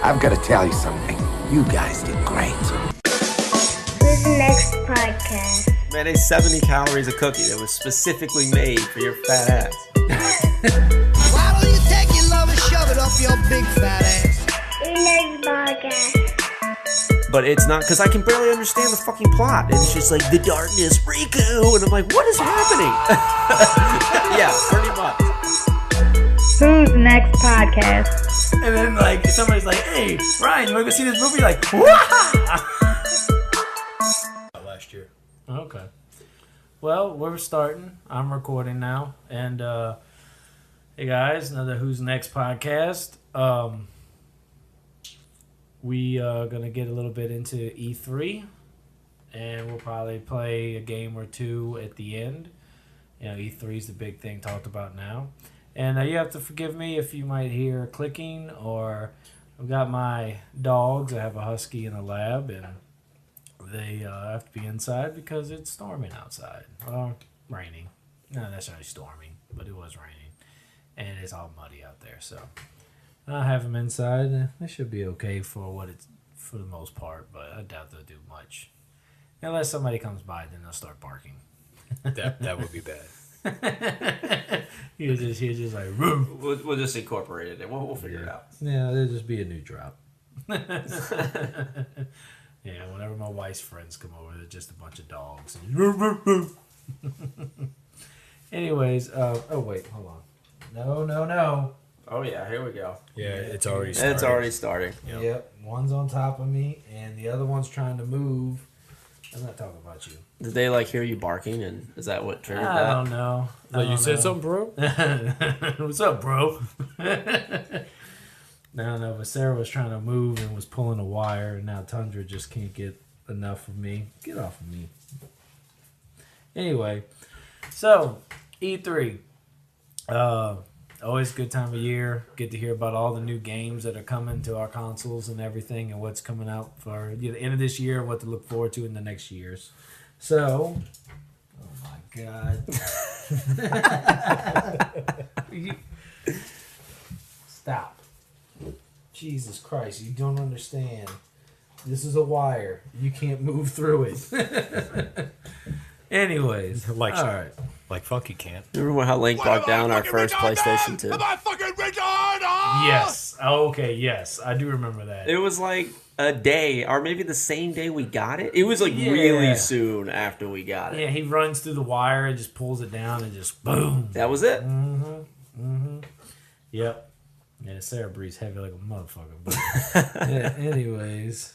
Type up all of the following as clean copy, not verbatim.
I've got to tell you something. You guys did great. Who's next podcast? Man, it's 70 calories a cookie that was specifically made for your fat ass. Why don't you take your love and shove it up your big fat ass? Who's next podcast? But it's not, because I can barely understand the fucking plot. And it's just like, the darkness, Riku. And I'm like, what is happening? Yeah, pretty much. Who's next podcast? And then, like, somebody's like, hey, Ryan, you want to go see this movie? Like, wah! Last year. Okay. Well, we're starting. I'm recording now. And, hey, guys, another Who's Next podcast. We are going to get a little bit into E3. And we'll probably play a game or two at the end. You know, E3 is the big thing talked about now. And you have to forgive me if you might hear clicking, or I've got my dogs. I have a husky and a lab, and they have to be inside because it's storming outside. Well, raining. Not necessarily storming, but it was raining. And it's all muddy out there, so I have them inside. They should be okay for for the most part, but I doubt they'll do much. Unless somebody comes by, then they'll start barking. That would be bad. He's just like, Roo. We'll just incorporate it and we'll figure it out. Yeah, there'll just be a new drop. Yeah, whenever my wife's friends come over, they're just a bunch of dogs. Anyways, oh wait, hold on. No. Oh, yeah, here we go. Yeah, it's already started. It's already starting. Yep, one's on top of me, and the other one's trying to move. I'm not talking about you. Did they, like, hear you barking, and is that what triggered I that? don't know. Like, you said something, bro? What's up, bro? No, but Sarah was trying to move and was pulling a wire, and now Tundra just can't get enough of me. Get off of me. Anyway, so E3. Always a good time of year. Get to hear about all the new games that are coming to our consoles and everything, and what's coming out for the end of this year and what to look forward to in the next years. So, oh my God. Stop. Jesus Christ, you don't understand. This is a wire. You can't move through it. Anyways, all right. Like Funky can't. Remember how Link brought down our first PlayStation 2? Yes. Okay, yes. I do remember that. It was like a day, or maybe the same day we got it. It was like Yeah. really soon after we got it. Yeah, he runs through the wire and just pulls it down and just boom. That was it. Yep. Yeah, Sarah breathes heavy like a motherfucker. But yeah, anyways.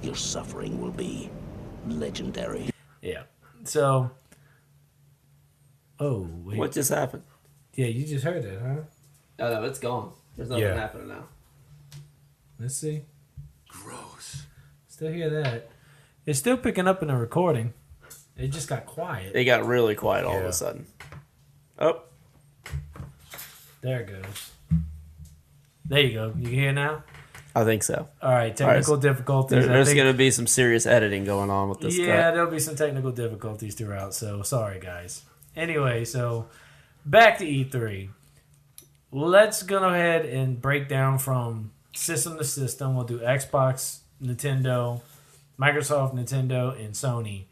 Your suffering will be legendary. Yeah. So. Oh, wait. What just happened? Yeah, you just heard that, huh? Oh, no, it's gone. There's nothing Yeah. happening now. Let's see. Gross. Still hear that. It's still picking up in the recording. It just got quiet. It got really quiet all of Yeah. a sudden. Oh, There it goes. There you go. You can hear now? I think so. All right, technical difficulties. There's going to be some serious editing going on with this Yeah, cut. there'll be some technical difficulties throughout, so sorry, guys. Anyway, so back to E3. Let's go ahead and break down from system to system. We'll do Xbox, Nintendo, Microsoft, Nintendo, and Sony,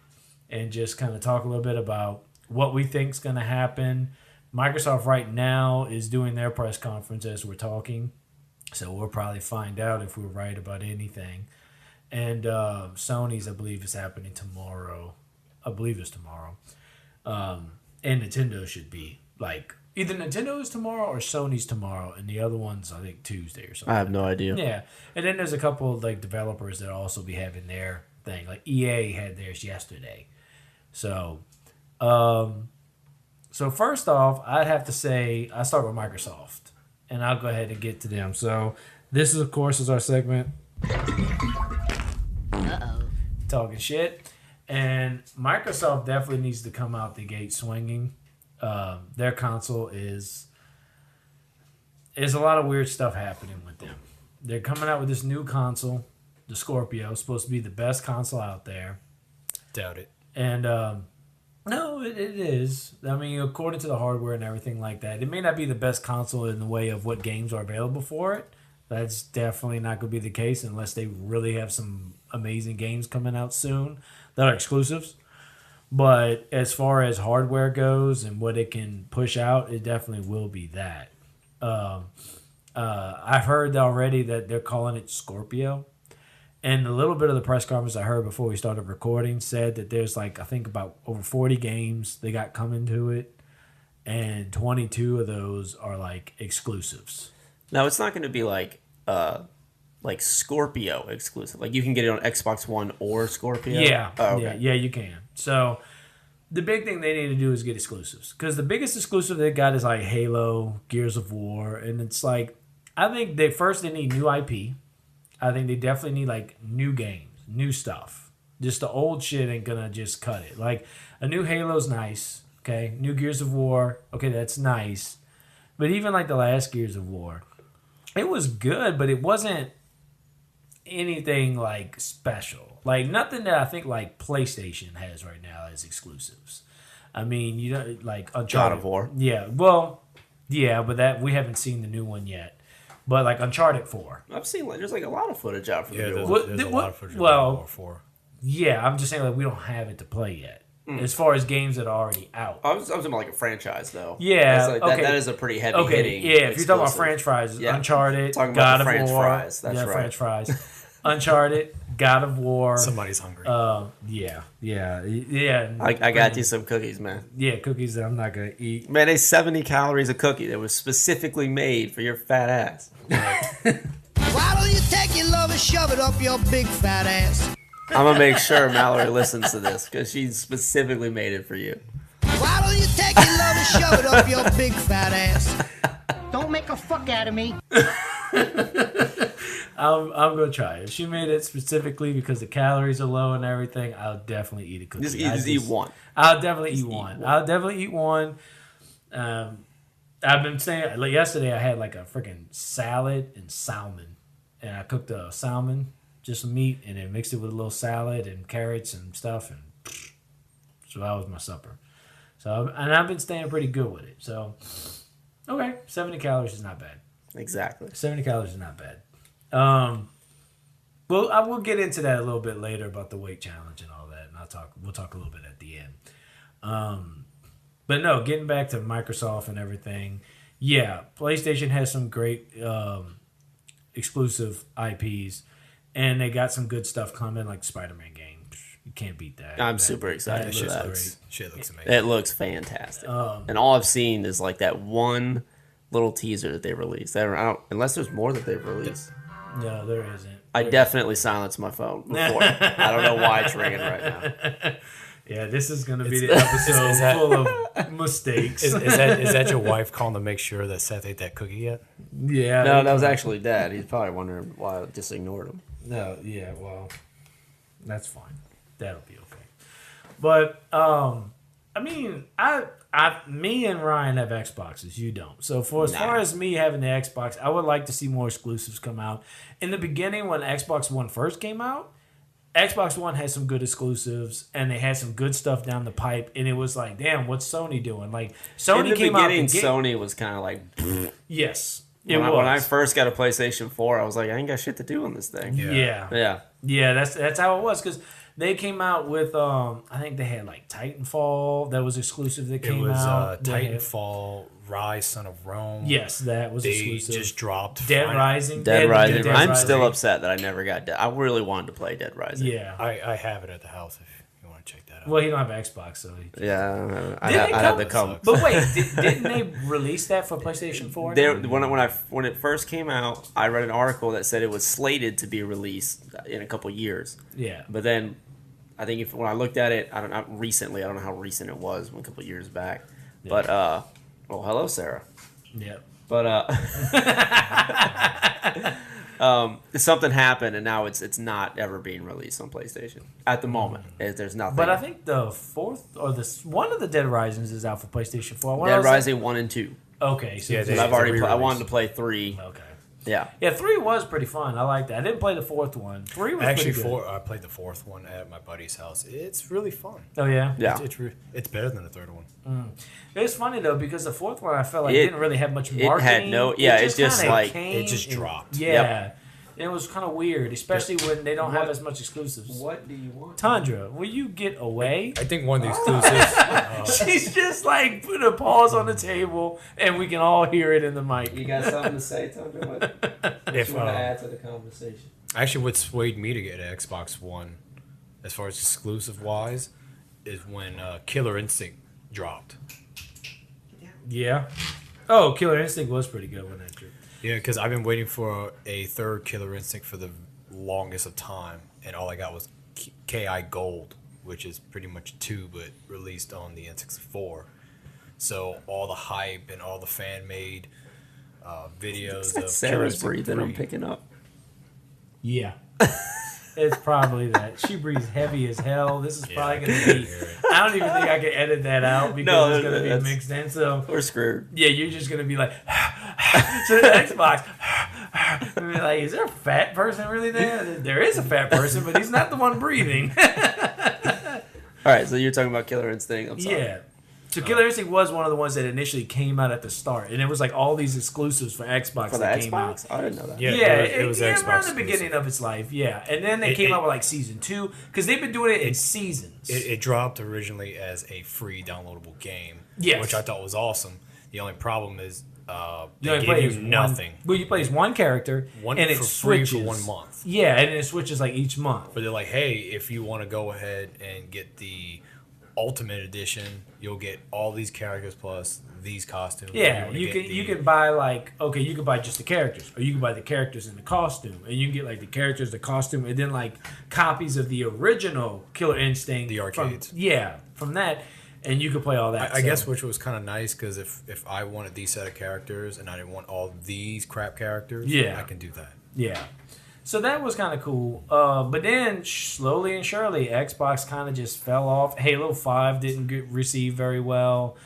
and just kind of talk a little bit about what we think is going to happen. Microsoft right now is doing their press conference as we're talking, so we'll probably find out if we're right about anything. And Sony's, I believe, is happening tomorrow. I believe it's tomorrow. And Nintendo should be, like, either Nintendo is tomorrow or Sony's tomorrow, and the other one's, I think, Tuesday or something. I have no idea. Yeah, and then there's a couple of, like, developers that also be having their thing. Like, EA had theirs yesterday. So, so first off, I'd have to say, I start with Microsoft, and I'll go ahead and get to them. So, this is, of course, is our segment. Talking shit. And Microsoft definitely needs to come out the gate swinging. Their console is a lot of weird stuff happening with them. They're coming out with this new console, the Scorpio, supposed to be the best console out there. Doubt it. And no, it is. I mean, according to the hardware and everything like that, it may not be the best console in the way of what games are available for it. That's definitely not going to be the case unless they really have some amazing games coming out soon that are exclusives. But as far as hardware goes and what it can push out, it definitely will be that. I've heard already that they're calling it Scorpio. And a little bit of the press conference I heard before we started recording said that there's like, I think about over 40 games they got coming to it. And 22 of those are like exclusives. Now, it's not going to be like Scorpio exclusive. Like, you can get it on Xbox One or Scorpio? Yeah. Oh, okay. Yeah, you can. So the big thing they need to do is get exclusives. Because the biggest exclusive they got is like Halo, Gears of War. And it's like, I think they need new IP. I think they definitely need like new games, new stuff. Just the old shit ain't going to just cut it. Like, a new Halo's nice. Okay, new Gears of War. Okay, that's nice. But even like the last Gears of War, it was good, but it wasn't anything like special. Like nothing that I think like PlayStation has right now as exclusives. I mean, you know, like Uncharted. God of War. Yeah, well, yeah, but that we haven't seen the new one yet. But like Uncharted 4. I've seen like there's like a lot of footage out for the new there's, one. there's a lot of footage. Well, War 4. Yeah, I'm just saying like we don't have it to play yet. As far as games that are already out. I was talking about like a franchise though. Yeah, That's like, okay. that is a pretty heavy Okay, hitting. yeah, if you're talking about exclusive. French fries, Yeah. Uncharted, Talking about God the of French War. fries, that's right. French fries. Uncharted, God of War. Somebody's hungry. Yeah. I got you some cookies, man. Yeah, cookies that I'm not going to eat. Man, it's 70 calories a cookie that was specifically made for your fat ass. Why don't you take your love and shove it up your big fat ass? I'm going to make sure Mallory listens to this because she specifically made it for you. Why don't you take your love and shove it up your big fat ass? Don't make a fuck out of me. I'm going to try it. If she made it specifically because the calories are low and everything, I'll definitely eat a cookie. Just eat one. I'll definitely eat one. I'll definitely eat one. I've been saying, like yesterday I had like a freaking salad and salmon. And I cooked the salmon, just meat, and then mixed it with a little salad and carrots and stuff. And so that was my supper. So, and I've been staying pretty good with it. So, okay, 70 calories is not bad. Exactly. 70 calories is not bad. Well, I will get into that a little bit later about the weight challenge and all that, and we'll talk a little bit at the end. But no, getting back to Microsoft and everything, yeah, PlayStation has some great exclusive IPs, and they got some good stuff coming, like the Spider-Man game. You can't beat that. I'm super excited that for looks that. great. Shit looks amazing. It looks fantastic. And all I've seen is like that one little teaser that they released. Unless there's more that they've released. No, there isn't. I definitely silenced my phone before. I don't know why it's ringing right now. Yeah, this is going to be the episode full of mistakes. Is that your wife calling to make sure that Seth ate that cookie yet? Yeah. No, that was actually Dad. He's probably wondering why I just ignored him. No, yeah, well, that's fine. That'll be okay. But I mean, me and Ryan have Xboxes. You don't. So for as far as me having the Xbox, I would like to see more exclusives come out. In the beginning, when Xbox One first came out, Xbox One had some good exclusives, and they had some good stuff down the pipe. And it was like, damn, what's Sony doing? Like Sony In the came out. beginning, Sony was kind of like. Yes, When I first got a PlayStation 4, I was like, I ain't got shit to do on this thing. Yeah. That's how it was, because they came out with I think they had like Titanfall that was exclusive that came out. Titanfall, Rise, Son of Rome. Yes, that was They exclusive. just dropped Dead Final- Rising. Dead Rising. Dead I'm Rising. still upset that I never got Dead. I really wanted to play Dead Rising. Yeah. I have it at the house if you want to check that out. Well, he don't have an Xbox, so he... Yeah, I Didn't have they to come. But wait, didn't they release that for PlayStation 4? When it first came out, I read an article that said it was slated to be released in a couple years. Yeah. But then, I think when I looked at it, I don't know how recent it was, a couple years back. Yeah. But well, hello, Sarah. Yeah. But something happened, and now it's not ever being released on PlayStation at the moment. There's nothing. But I think the fourth or one of the Dead Risings is out for PlayStation 4. Dead Rising 1 and 2. Okay, so Yeah, I wanted to play 3. Okay. Yeah. Yeah, 3 was pretty fun. I like that. I didn't play the 4th one. 3 was Actually, pretty good. I played the 4th one at my buddy's house. It's really fun. Oh, yeah? Yeah. It's better than the 3rd one. It's funny, though, because the 4th one I felt like It- didn't really have much it marketing. had no- yeah, it just, kinda like- came It just and- dropped. Yeah. Yep. And it was kind of weird, especially when they don't have as much exclusives. What do you want? Tundra, will you get away? I think one of the exclusives. She's just like put a pause on the table, and we can all hear it in the mic. You got something to say, Tundra? What if you want to add to the conversation? actually, what swayed me to get an Xbox One, as far as exclusive wise, is when Killer Instinct dropped. Yeah. Oh, Killer Instinct was pretty good when that dropped. Yeah, because I've been waiting for a third Killer Instinct for the longest of time, and all I got was KI Gold, which is pretty much 2, but released on the N64. So all the hype and all the fan-made videos of Sarah's Killer Instinct breathing. I'm 3. picking up. Yeah. It's probably that. She breathes heavy as hell. This is probably going to be. I don't even think I can edit that out because No, it's going to be that's- mixed in. So, We're screwed. yeah, you're just going to be like, to the Xbox. And be like, is there a fat person really there? There is a fat person, but he's not the one breathing. All right, so you're talking about Killer Instinct. I'm sorry. Yeah. So Killer Instinct was one of the ones that initially came out at the start, and it was like all these exclusives for Xbox For the that came out. Xbox? I didn't know that. Yeah, Yeah, it was yeah, Xbox around the exclusive. beginning of its life, yeah. And then they came out with like season 2, because they've been doing it in seasons. It dropped originally as a free downloadable game, Yes. which I thought was awesome. The only problem is You they only gave play you as nothing. Well, you play as one character, One and it for free switches for 1 month. Yeah, and it switches like each month. But they're like, hey, if you want to go ahead and get the Ultimate Edition, you'll get all these characters plus these costumes. Yeah, Or you get can the- you can buy like you can buy just the characters, or you can buy the characters and the costume, and you can get like the characters, the costume, and then like copies of the original Killer Instinct, The arcades. from that, and you can play all that. I so- guess which was kind of nice because if I wanted these set of characters and I didn't want all these crap characters, Yeah. I can do that. Yeah. So that was kind of cool. But then slowly and surely, Xbox kind of just fell off. Halo 5 didn't get received very well.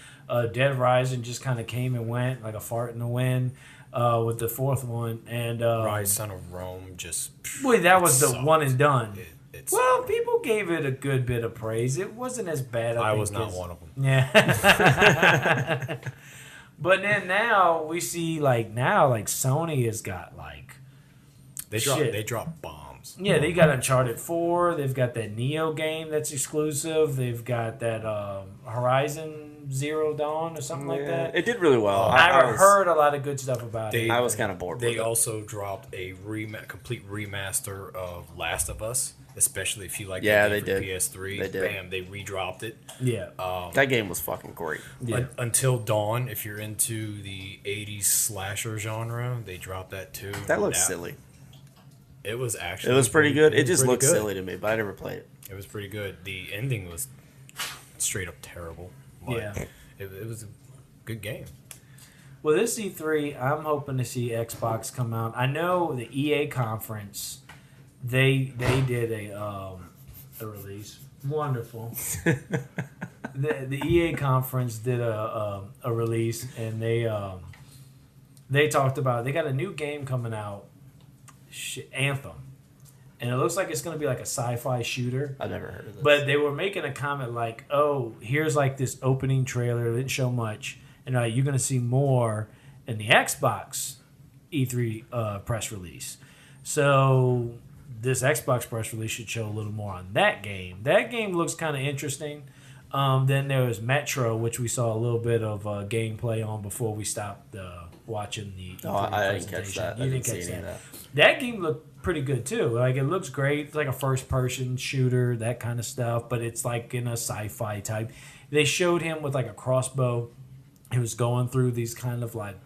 Dead Rising just kind of came and went like a fart in the wind with the 4th one. And Rise, Son of Rome, just boy, that was the sucked. one and done. It's Well, people gave it a good bit of praise. It wasn't as bad. I think, was not as- one of them. Yeah. But then now we see like Sony has got like. Shit. They drop bombs. Yeah, they got Uncharted 4. They've got that Neo game that's exclusive. They've got that Horizon Zero Dawn or something like that. It did really well. I was- heard a lot of good stuff about it. I was kind of bored. They with it. also dropped a complete remaster of Last of Us, especially if you like Yeah, that game they for did. PS3. They did. Bam, they redropped it. Yeah. That game was fucking great. Yeah. Until Dawn, if you're into the 80s slasher genre, they dropped that too. That looks silly. It was actually. It was pretty good. It was just pretty looked good. silly to me, but I never played it. It was pretty good. The ending was straight up terrible. But Yeah. It was a good game. Well, this E3, I'm hoping to see Xbox come out. I know the EA conference, they did a release. Wonderful. the EA conference did a release, and they talked about they got a new game coming out, Anthem, and it looks like it's going to be like a sci-fi shooter. I've never heard of this. But they were making a comment like, "Oh, here's like this opening trailer. It didn't show much, and you're going to see more in the Xbox E3 press release." So this Xbox press release should show a little more on that game. That game looks kind of interesting. Then there was Metro, which we saw a little bit of gameplay on before we stopped watching the Oh, E3 I didn't catch presentation. that. You I didn't didn't catch see any that. of that. That game looked pretty good too. Like it looks great. It's like a first-person shooter, that kind of stuff. But it's like in a sci-fi type. They showed him with like a crossbow. He was going through these kind of like,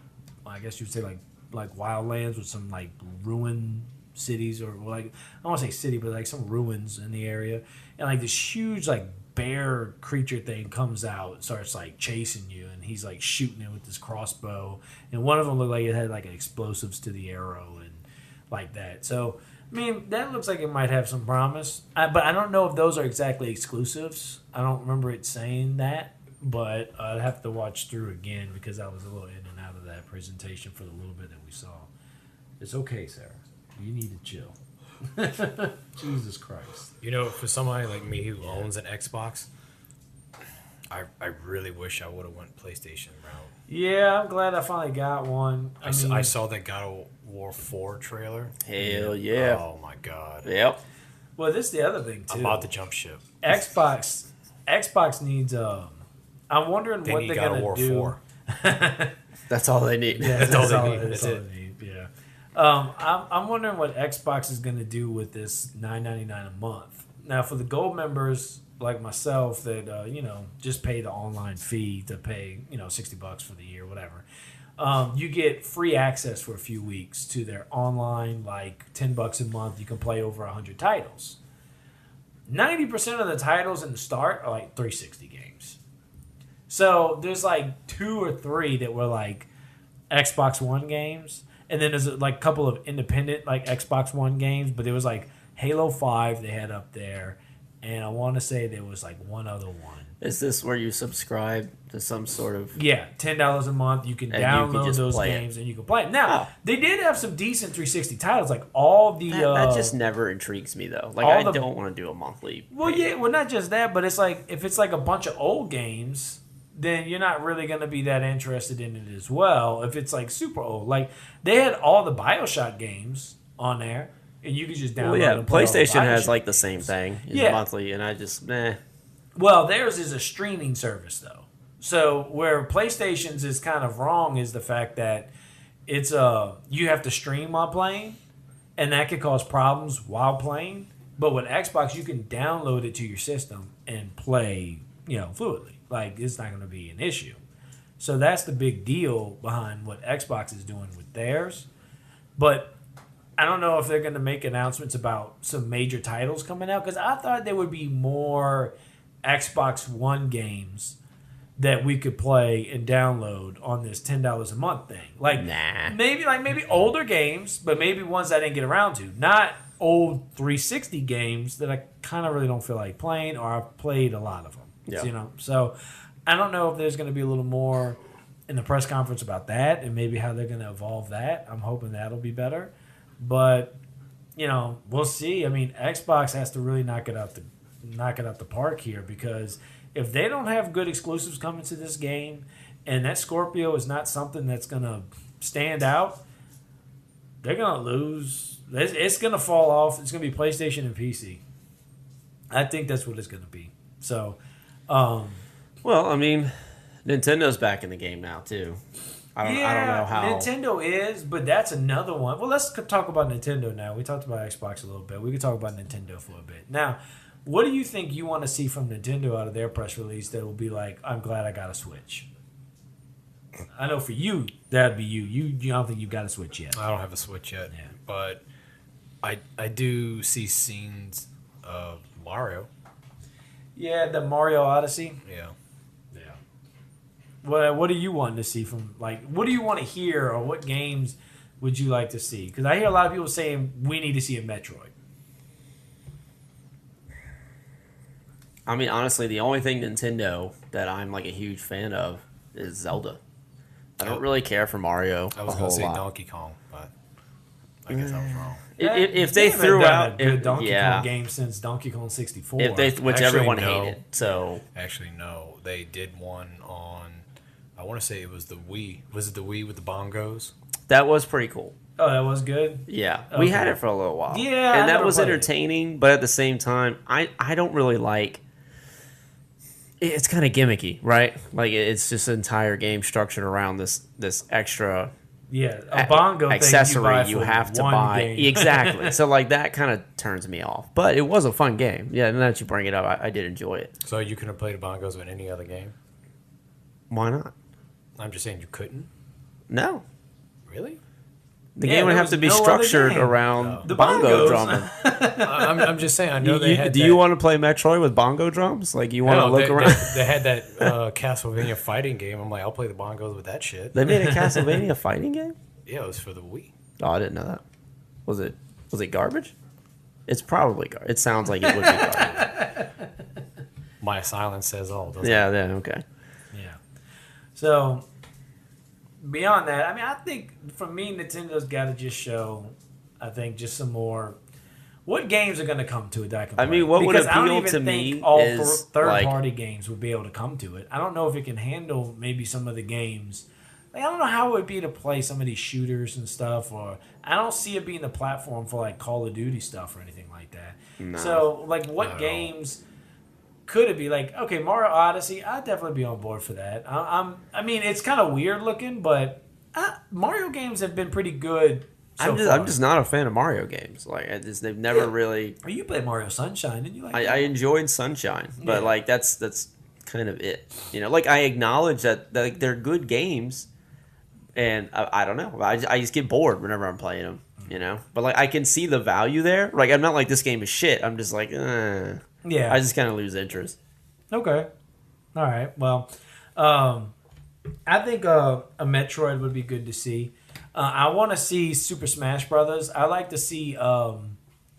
I guess you'd say like wildlands with some like ruined cities, or like I don't want to say city, but like some ruins in the area. And like this huge like bear creature thing comes out and starts like chasing you, and he's like shooting it with this crossbow, and one of them looked like it had like explosives to the arrow and like that. So I mean, that looks like it might have some promise, but I don't know if those are exactly exclusives. I don't remember it saying that, but I'd have to watch through again because I was a little in and out of that presentation for the little bit that we saw. It's okay, Sarah. You need to chill. Jesus Christ. You know, for somebody like me who owns an Xbox, I really wish I would have went PlayStation route. Yeah, I'm glad I finally got one. I saw that God of War 4 trailer. Hell yeah. Oh my god. Yep. Well, this is the other thing too. I'm about to jump ship. Xbox needs. I'm wondering They what need they're God of gonna War do. 4. That's all they need. Yeah, That's all they need. That's That's all it. they need. Yeah. I'm wondering what Xbox is going to do with this $9.99 a month. Now, for the gold members like myself that just pay the online fee to pay $60 for the year, whatever. You get free access for a few weeks to their online, like $10 a month. You can play over 100 titles. 90% of the titles in the start are like 360 games. So there's like 2 or 3 that were like Xbox One games. And then there's like a couple of independent like Xbox One games, but there was like Halo 5 they had up there, and I want to say there was like one other one. Is this where you subscribe to some sort of... Yeah, $10 a month. You can And you can download just those play it. games and you can play them. Now, Oh. they did have some decent 360 titles, like all the... That just never intrigues me, though. Like, all I the- don't want to do a monthly... Well, yeah, well, not just that, but it's like if it's like a bunch of old games, then you're not really going to be that interested in it as well. If it's like super old, like they had all the BioShock games on there, and you could just download. Well, yeah, and play all the PlayStation has BioShock like the games. same thing. It's Yeah. monthly, and I just... Well, theirs is a streaming service though. So where PlayStation's is kind of wrong is the fact that it's you have to stream while playing, and that could cause problems while playing. But with Xbox, you can download it to your system and play, fluidly. Like it's not going to be an issue. So that's the big deal behind what Xbox is doing with theirs. But I don't know if they're going to make announcements about some major titles coming out, because I thought there would be more Xbox One games that we could play and download on this $10 a month thing. Like maybe older games, but maybe ones I didn't get around to. Not old 360 games that I kind of really don't feel like playing, or I've played a lot of them. Yeah. So I don't know if there's going to be a little more in the press conference about that, and maybe how they're going to evolve that. I'm hoping that'll be better, but we'll see. I mean, Xbox has to really knock it out the park here, because if they don't have good exclusives coming to this game, and that Scorpio is not something that's going to stand out, they're going to lose. It's going to fall off. It's going to be PlayStation and PC. I think that's what it's going to be. So, Well, I mean, Nintendo's back in the game now, too. I don't know how... Nintendo is, but that's another one. Well, let's talk about Nintendo now. We talked about Xbox a little bit. We could talk about Nintendo for a bit. Now, what do you think you want to see from Nintendo out of their press release that will be like, I'm glad I got a Switch? I know for you, that'd be you. You don't think you've got a Switch yet. I don't have a Switch yet, Yeah. but I do see scenes of Mario. Yeah, the Mario Odyssey. Yeah. What do you want to see from, like, what do you want to hear, or what games would you like to see? Because I hear a lot of people saying we need to see a Metroid. I mean, honestly, the only thing Nintendo that I'm like a huge fan of is Zelda. I don't really care for Mario I was a going whole to say lot. Donkey Kong, but I guess I was wrong. If they haven't threw done out... a good Donkey yeah. Kong game since Donkey Kong 64. Which Actually, everyone no. hated. So, Actually, no. They did one on, I want to say it was the Wii. Was it the Wii with the bongos? that was pretty cool. Oh, that was good. Yeah. We had Okay. it for a little while. Yeah, I And that never was played it. entertaining, but at the same time, I don't really like... It's kind of gimmicky, right? Like, it's just an entire game structured around this extra... Yeah, a bongo accessory thing you buy for have to one buy. game. Exactly. So like that kind of turns me off. But it was a fun game. Yeah, now that you bring it up, I did enjoy it. So you couldn't play the bongos with any other game? Why not? I'm just saying you couldn't? No. Really? The Yeah, game would there have was to be no other structured game. around The bongo bongos. drumming. I'm just saying, I know they had Do that. you want to play Metroid with bongo drums? Like you want to No, look they, around? They had that Castlevania fighting game. I'm like, I'll play the bongos with that shit. They made a Castlevania fighting game? Yeah, it was for the Wii. Oh, I didn't know that. Was it garbage? It's probably garbage. It sounds like it would be garbage. My silence says all, doesn't it? Yeah, okay. Yeah. So beyond that, I mean, I think for me, Nintendo's got to just show, I think, just some more. What games are going to come to it that I can play? I mean, what would Because I don't appeal even to think me all is, third-party games would be able to come to it. I don't know if it can handle maybe some of the games. Like, I don't know how it would be to play some of these shooters and stuff, or I don't see it being the platform for like Call of Duty stuff or anything like that. No. So, like, what games could it be? Like, okay, Mario Odyssey, I'd definitely be on board for that. I mean, it's kind of weird looking, but Mario games have been pretty good. I'm just not a fan of Mario games. Like, they've never really. Oh, you played Mario Sunshine, didn't you? Like I enjoyed Sunshine, but like that's kind of it. You know, like I acknowledge that like they're good games, and I don't know. I just get bored whenever I'm playing them. You know, but like I can see the value there. Like I'm not like this game is shit. I'm just like, yeah. I just kind of lose interest. Okay, all right. Well, I think a Metroid would be good to see. I want to see Super Smash Brothers. I like to see not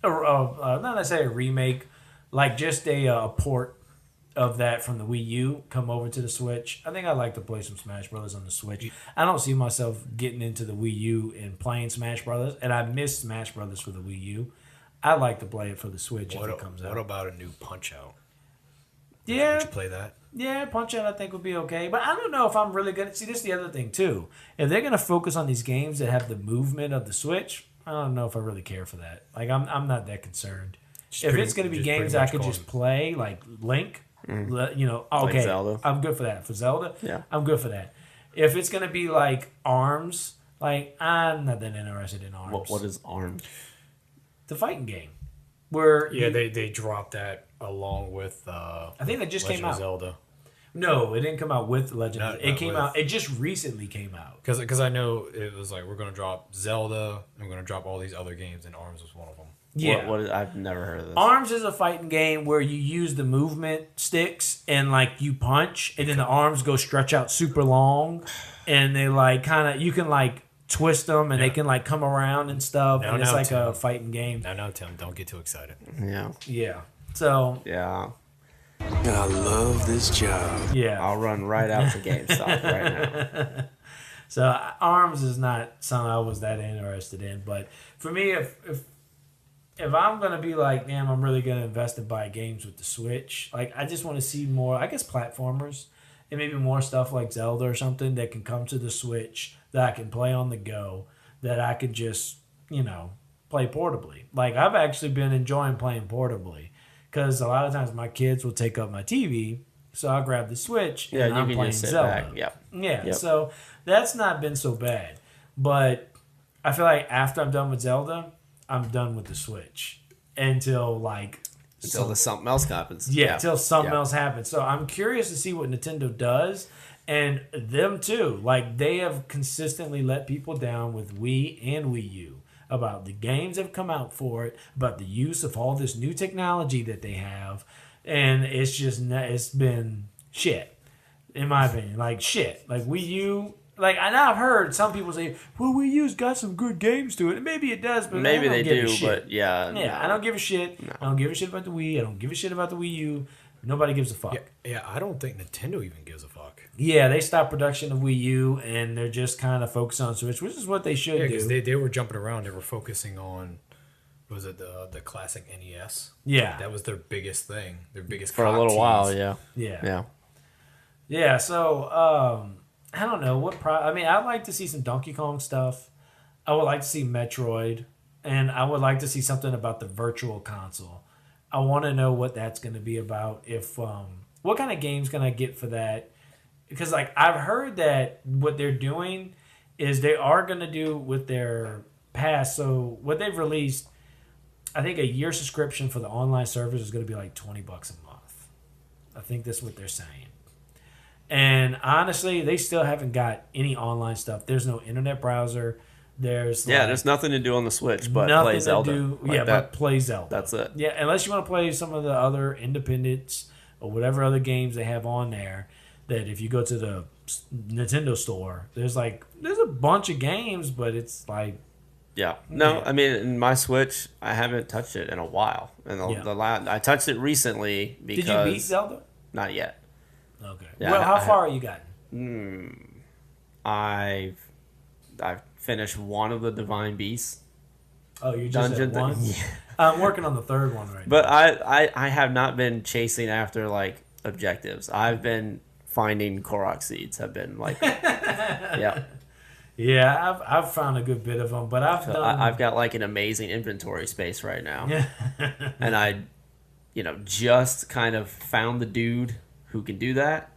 necessarily a remake, like just a port of that from the Wii U come over to the Switch. I think I'd like to play some Smash Brothers on the Switch. I don't see myself getting into the Wii U and playing Smash Brothers, and I miss Smash Brothers for the Wii U. I'd like to play it for the Switch if it comes out. What about a new Punch Out? Yeah. Would you play that? Yeah, Punch Out I think would be okay. But I don't know if I'm really good. See, this is the other thing, too. If they're going to focus on these games that have the movement of the Switch, I don't know if I really care for that. Like, I'm not that concerned. If it's going to be games I could just play, like Link, you know, okay, Like Zelda. I'm good for that. For Zelda, Yeah. I'm good for that. If it's going to be like ARMS, like, I'm not that interested in ARMS. What is ARMS? The fighting game. Where they dropped that along with I think that just Legend came of out. Zelda. No, it didn't come out with Legend. Not It came with. out. It just recently came out. Because I know it was like we're gonna drop Zelda, and we're gonna drop all these other games, and ARMS was one of them. Yeah. What is, I've never heard of this. ARMS is a fighting game where you use the movement sticks and like you punch, and then the arms go stretch out super long, and they like kind of you can like twist them, and they can like come around and stuff, and it's like a fighting game. No, Tim, don't get too excited. Yeah. Yeah. So Yeah. I love this job. yeah. I'll run right out to GameStop right now. So ARMS is not something I was that interested in, but for me, if I'm gonna be like, damn, I'm really gonna invest and buy games with the Switch, like I just want to see more, I guess, platformers and maybe more stuff like Zelda or something that can come to the Switch that I can play on the go, that I could just, you know, play portably. Like I've actually been enjoying playing portably because a lot of times my kids will take up my TV. So I'll grab the Switch Yeah, and you I'm can playing just sit Zelda. back. Yep. Yeah, Yep. so that's not been so bad. But I feel like after I'm done with Zelda, I'm done with the Switch until like Until something else happens. yeah, until something Yeah. else happens. So I'm curious to see what Nintendo does, and them too. Like they have consistently let people down with Wii and Wii U about the games that have come out for it, about the use of all this new technology that they have, and it's just it's been shit, in my opinion. Like shit. Like Wii U. Like and I've heard some people say, "Well, Wii U's got some good games to it." And maybe it does, but Maybe I don't they give a do, shit. but yeah. Yeah, no. I don't give a shit. I don't give a shit about the Wii. I don't give a shit about the Wii U. Nobody gives a fuck. Yeah, I don't think Nintendo even gives a fuck. Yeah, they stopped production of Wii U and they're just kind of focused on Switch, which is what they should Yeah, do. because they were jumping around. They were focusing on, was it the classic NES? Yeah. That was their biggest thing. Their biggest For a cock little tease. while, yeah. yeah. Yeah. Yeah, so I don't know I mean, I'd like to see some Donkey Kong stuff. I would like to see Metroid, and I would like to see something about the virtual console. I want to know what that's going to be about. If what kind of games can I get for that? Because like I've heard that what they're doing is they are going to do with their pass. So what they've released, I think a year subscription for the online service is going to be like $20 a month. I think that's what they're saying. And honestly, they still haven't got any online stuff. There's no internet browser. There's There's nothing to do on the Switch but nothing play to Zelda. do. Like Yeah, that. but play Zelda. That's it. Yeah, unless you want to play some of the other independents or whatever other games they have on there. That if you go to the Nintendo store, there's a bunch of games, but it's like Yeah. No, Yeah. I mean, in my Switch, I haven't touched it in a while. And I touched it recently because... Did you beat Zelda? Not yet. Okay. Yeah, well, how I far are you gotten? I've finished one of the Divine Beasts. Oh, you just Dungeon at one? thing. Yeah. I'm working on the third one right But now. I have not been chasing after like objectives. I've been finding Korok seeds. Have been like, yeah. Yeah, I've found a good bit of them, but I've So done. I've got like an amazing inventory space right now, Yeah. and I, just kind of found the dude who can do that,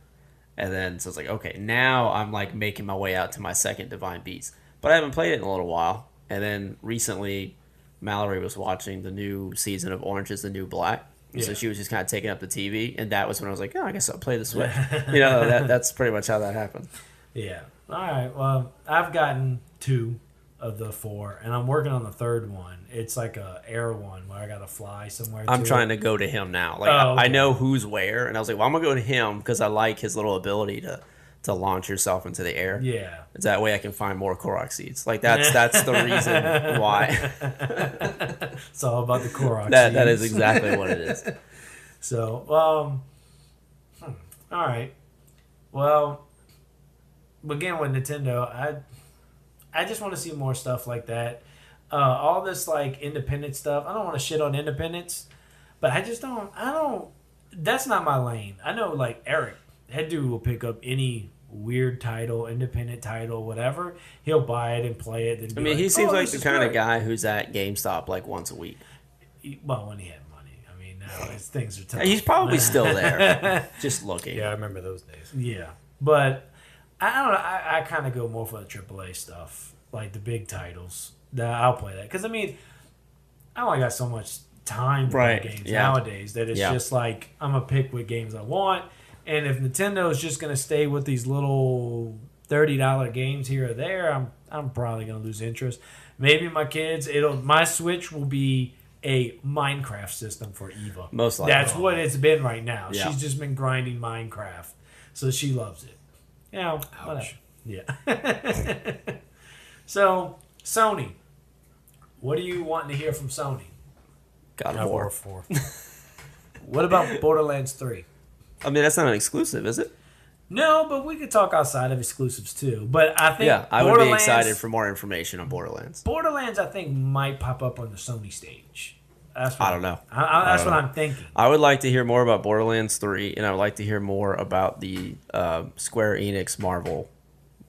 and then so it's like, okay, now I'm like making my way out to my second Divine Beast, but I haven't played it in a little while. And then recently, Mallory was watching the new season of Orange Is the New Black. So Yeah. she was just kind of taking up the TV, and that was when I was like, oh, I guess I'll play the Switch. That's pretty much how that happened. Yeah. All right. Well, I've gotten 2 of the 4, and I'm working on the third one. It's like a air one where I got to fly somewhere. I'm trying to go to him now. Like Oh, okay. I know who's where, and I was like, well, I'm gonna go to him because I like his little ability to launch yourself into the air. Yeah. That way I can find more Korok seeds. Like that's the reason why. It's all about the Korok. That is seeds. exactly what it is. So, all right. Well, again with Nintendo, I just want to see more stuff like that. All this like independent stuff. I don't want to shit on independence, but I don't. That's not my lane. I know like Eric, that dude will pick up any weird title, independent title, whatever. He'll buy it and play it. I mean, he seems like the kind great. of guy who's at GameStop like once a week. Well, when he had money. I mean, now things are tough. He's probably still there, just looking. Yeah, I remember those days. Yeah, but I don't know. I kind of go more for the AAA stuff, like the big titles. I'll play that because I mean, I only got so much time for Right, games yeah. nowadays that it's Yeah. just like I'm gonna pick what games I want, and if Nintendo is just gonna stay with these little $30 games here or there, I'm probably gonna lose interest. Maybe my kids, my Switch will be a Minecraft system for Eva. Most likely. That's what it's been right now. Yeah. She's just been grinding Minecraft, so she loves it. Whatever. Yeah. So Sony, what are you wanting to hear from Sony? God of God of War War. 4. What about Borderlands 3? I mean, that's not an exclusive, is it? No, but we could talk outside of exclusives too. But I think Yeah, I would be excited for more information on Borderlands. Borderlands. I think might pop up on the Sony stage. That's what I don't know. That's don't what know. I'm thinking. I would like to hear more about Borderlands 3, and I would like to hear more about the Square Enix Marvel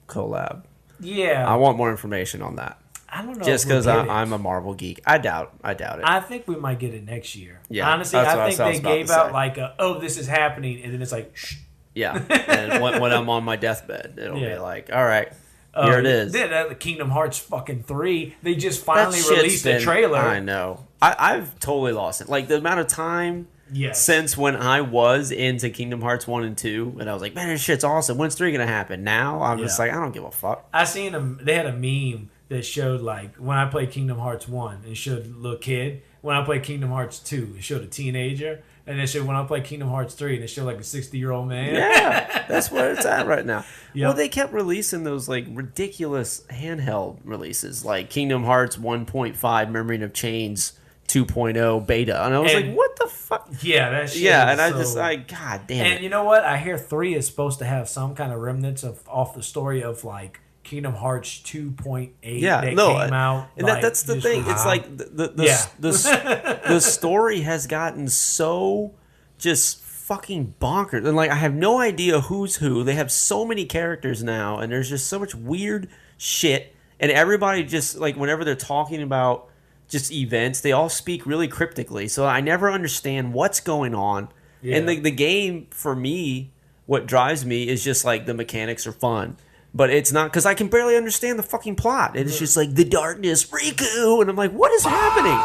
collab. Yeah, I want more information on that. I don't know. Just if we'll because get it. I'm a Marvel geek. I doubt it. I think we might get it next year. Yeah, honestly, that's what I I think was they about to gave out say. like, this is happening, and then it's like, shh. Yeah, and when I'm on my deathbed, it'll Yeah. be like, all right, here it is. Then Kingdom Hearts fucking 3. They just finally shit's released a been- trailer. I know. I've totally lost it. Like the amount of time Yes. since when I was into Kingdom Hearts 1 and 2, and I was like, man, this shit's awesome. When's 3 gonna happen? Now I'm just Yeah. like, I don't give a fuck. I seen them. They had a meme that showed like when I played Kingdom Hearts 1, it showed a little kid. When I played Kingdom Hearts 2, it showed a teenager. And it showed when I played Kingdom Hearts 3, and it showed like a 60-year-old man. Yeah, that's where it's at right now. Yep. Well, they kept releasing those like ridiculous handheld releases, like Kingdom Hearts 1.5 Memory of Chains 2.0 beta, and I was And- like, what the fuck? Yeah, that shit. Yeah, is and I so- just like, god damn And it. you know what? I hear 3 is supposed to have some kind of remnants off the story of like Kingdom Hearts 2.8 Yeah, that no, came out. and like, that's the just thing. recently. It's like the Yeah. the story has gotten so just fucking bonkers, and like I have no idea who's who. They have so many characters now, and there's just so much weird shit, and everybody just like whenever they're talking about just events, they all speak really cryptically. So I never understand what's going on. Yeah. And the game for me, what drives me is just like the mechanics are fun. But it's not because I can barely understand the fucking plot. It's just like the darkness, Riku, and I'm like, what is happening?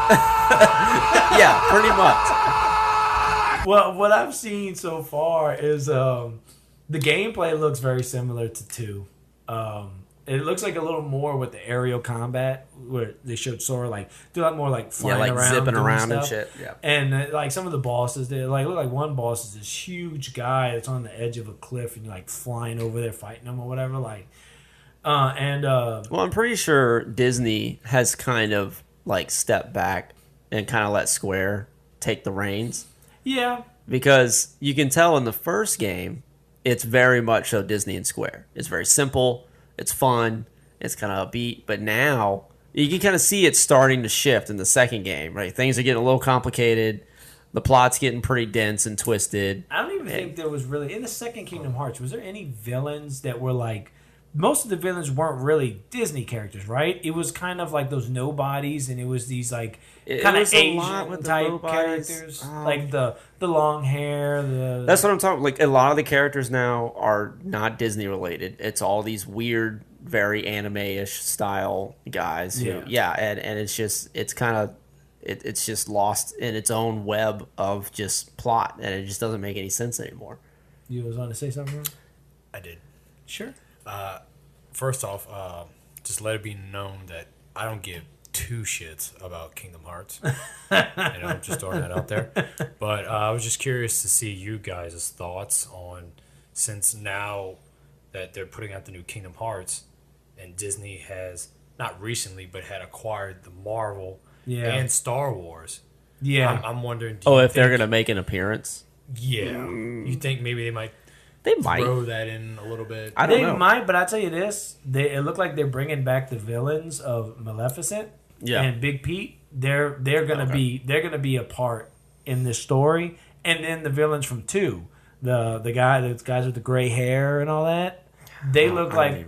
Yeah, pretty much. Well, what I've seen so far is the gameplay looks very similar to 2. It looks like a little more with the aerial combat where they showed Sora like do a lot more like flying like around, zipping doing around and stuff. shit, yeah. And like some of the bosses, they like look like one boss is this huge guy that's on the edge of a cliff and you're like flying over there fighting him or whatever. Like, Well, I'm pretty sure Disney has kind of like stepped back and kind of let Square take the reins. yeah, Because you can tell in the first game, it's very much so Disney and Square. It's very simple. It's fun. It's kind of upbeat. But now you can kind of see it starting to shift in the second game, right? Things are getting a little complicated. The plot's getting pretty dense and twisted. I don't even think there was really in the second Kingdom Hearts. Was there any villains that were like? Most of the villains weren't really Disney characters, right? It was kind of like those nobodies, and it was these like kind of Asian type characters, like the long hair. That's what I'm talking. Like a lot of the characters now are not Disney related. It's all these weird, very anime-ish style guys. Who, and it's kind of. It's just lost in its own web of just plot, and it just doesn't make any sense anymore. You was on to say something? Ron? I did. Sure. First off, just let it be known that I don't give two shits about Kingdom Hearts. Just throwing that out there. But I was just curious to see you guys' thoughts on, since now that they're putting out the new Kingdom Hearts, and Disney has, not recently, but had acquired the Marvel and Star Wars. Yeah. I'm wondering. If they're going to make an appearance? Yeah. You think maybe they might might throw that in a little bit? I don't know. They might, but I tell you this: it looked like they're bringing back the villains of Maleficent and Big Pete. They're gonna be a part in this story, and then the villains from 2, the guys with the gray hair and all that. They look like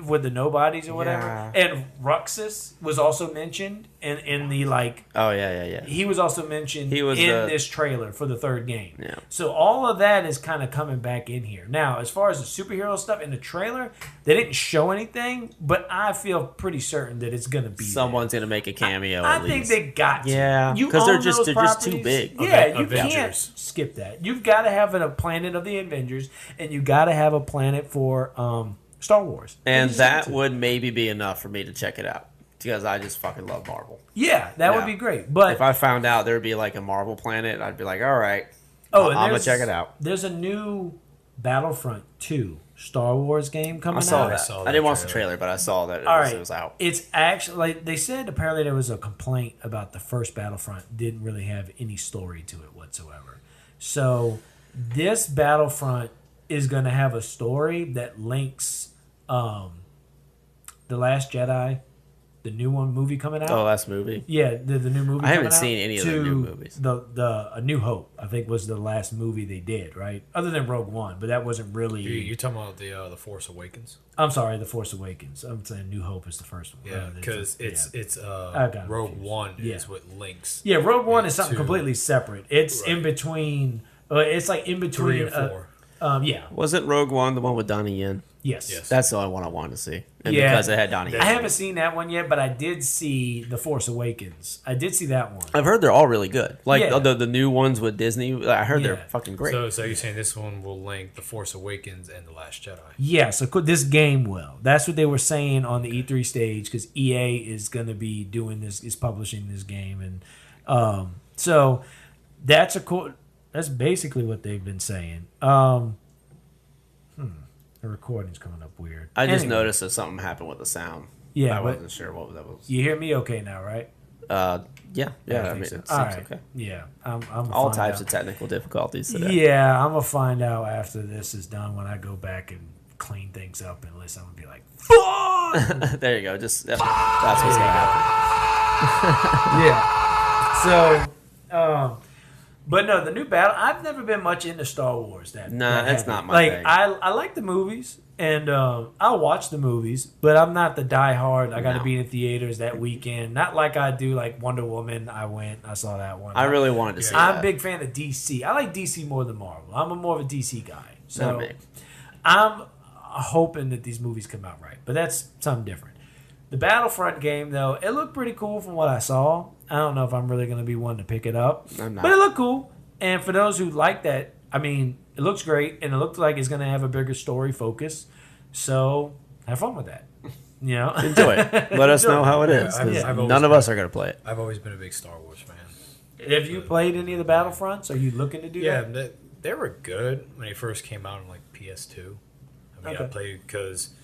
with the nobodies or whatever. Yeah. And Ruxus was also mentioned in the like. Oh yeah. He was also mentioned in this trailer for the third game. Yeah. So all of that is kind of coming back in here. Now, as far as the superhero stuff in the trailer, they didn't show anything, but I feel pretty certain that it's going to be someone's going to make a cameo. I at think least. they got to. Yeah, You because own they're those just too properties. big. Yeah, you Avengers. can't skip that. You've got to have a planet of the Avengers, and you got to have a planet for Star Wars. And that would maybe be enough for me to check it out because I just fucking love Marvel. Yeah, that would be great. But if I found out there would be like a Marvel planet, I'd be like, all right, I'm gonna check it out. There's a new Battlefront 2 Star Wars game coming out. I saw that. I didn't watch the trailer, but I saw that it was out. It's actually, like they said, apparently there was a complaint about the first Battlefront didn't really have any story to it whatsoever. So this Battlefront is going to have a story that links The Last Jedi, the new movie coming out. Oh, last movie. Yeah, the new movie. I haven't seen any of the new movies. The A New Hope, I think, was the last movie they did, right? Other than Rogue One, but that wasn't really. You talking about the Force Awakens? I'm sorry, The Force Awakens. I'm saying New Hope is the first one. Yeah, because it's Rogue One is what links. Yeah, Rogue One is something completely separate. It's in between. It's like in between 3 and 4. Yeah. Wasn't Rogue One the one with Donnie Yen? Yes. That's the only one I wanted to see. And because it had Donnie Yen. I haven't seen that one yet, but I did see The Force Awakens. I did see that one. I've heard they're all really good. Like the new ones with Disney, I heard they're fucking great. So you're saying this one will link The Force Awakens and The Last Jedi? Yeah, so this game will. That's what they were saying on the E3 stage because EA is going to be doing this, is publishing this game. And so that's that's basically what they've been saying. The recording's coming up weird. I just noticed that something happened with the sound. Yeah, I wasn't sure what that was. You hear me okay now, right? Yeah. I mean, so. it seems All right. okay. Yeah, I'm All types of technical difficulties today. Yeah, I'm gonna find out after this is done when I go back and clean things up and listen. I'm gonna be like, "Fuck!" There you go. Just that's what's gonna happen. Yeah. So, but no, the new battle. I've never been much into Star Wars. That's not my like. thing. I like the movies and I'll watch the movies, but I'm not the diehard. I got to be in theaters that weekend. Not like I do like Wonder Woman. I saw that one. I really wanted to see. I'm that. a big fan of DC. I like DC more than Marvel. I'm more of a DC guy. So Not me. I'm hoping that these movies come out right, but that's something different. The Battlefront game, though, it looked pretty cool from what I saw. I don't know if I'm really going to be one to pick it up, I'm not. but it looked cool. And for those who like that, I mean, it looks great, and it looked like it's going to have a bigger story focus. So have fun with that. You know, Enjoy it. Let us know how it is. 'Cause none of us are going to play it. I've always been a big Star Wars fan. Have you played any of the Battlefronts? Are you looking to do that? Yeah, they were good when they first came out on like PS2. I mean, I played because,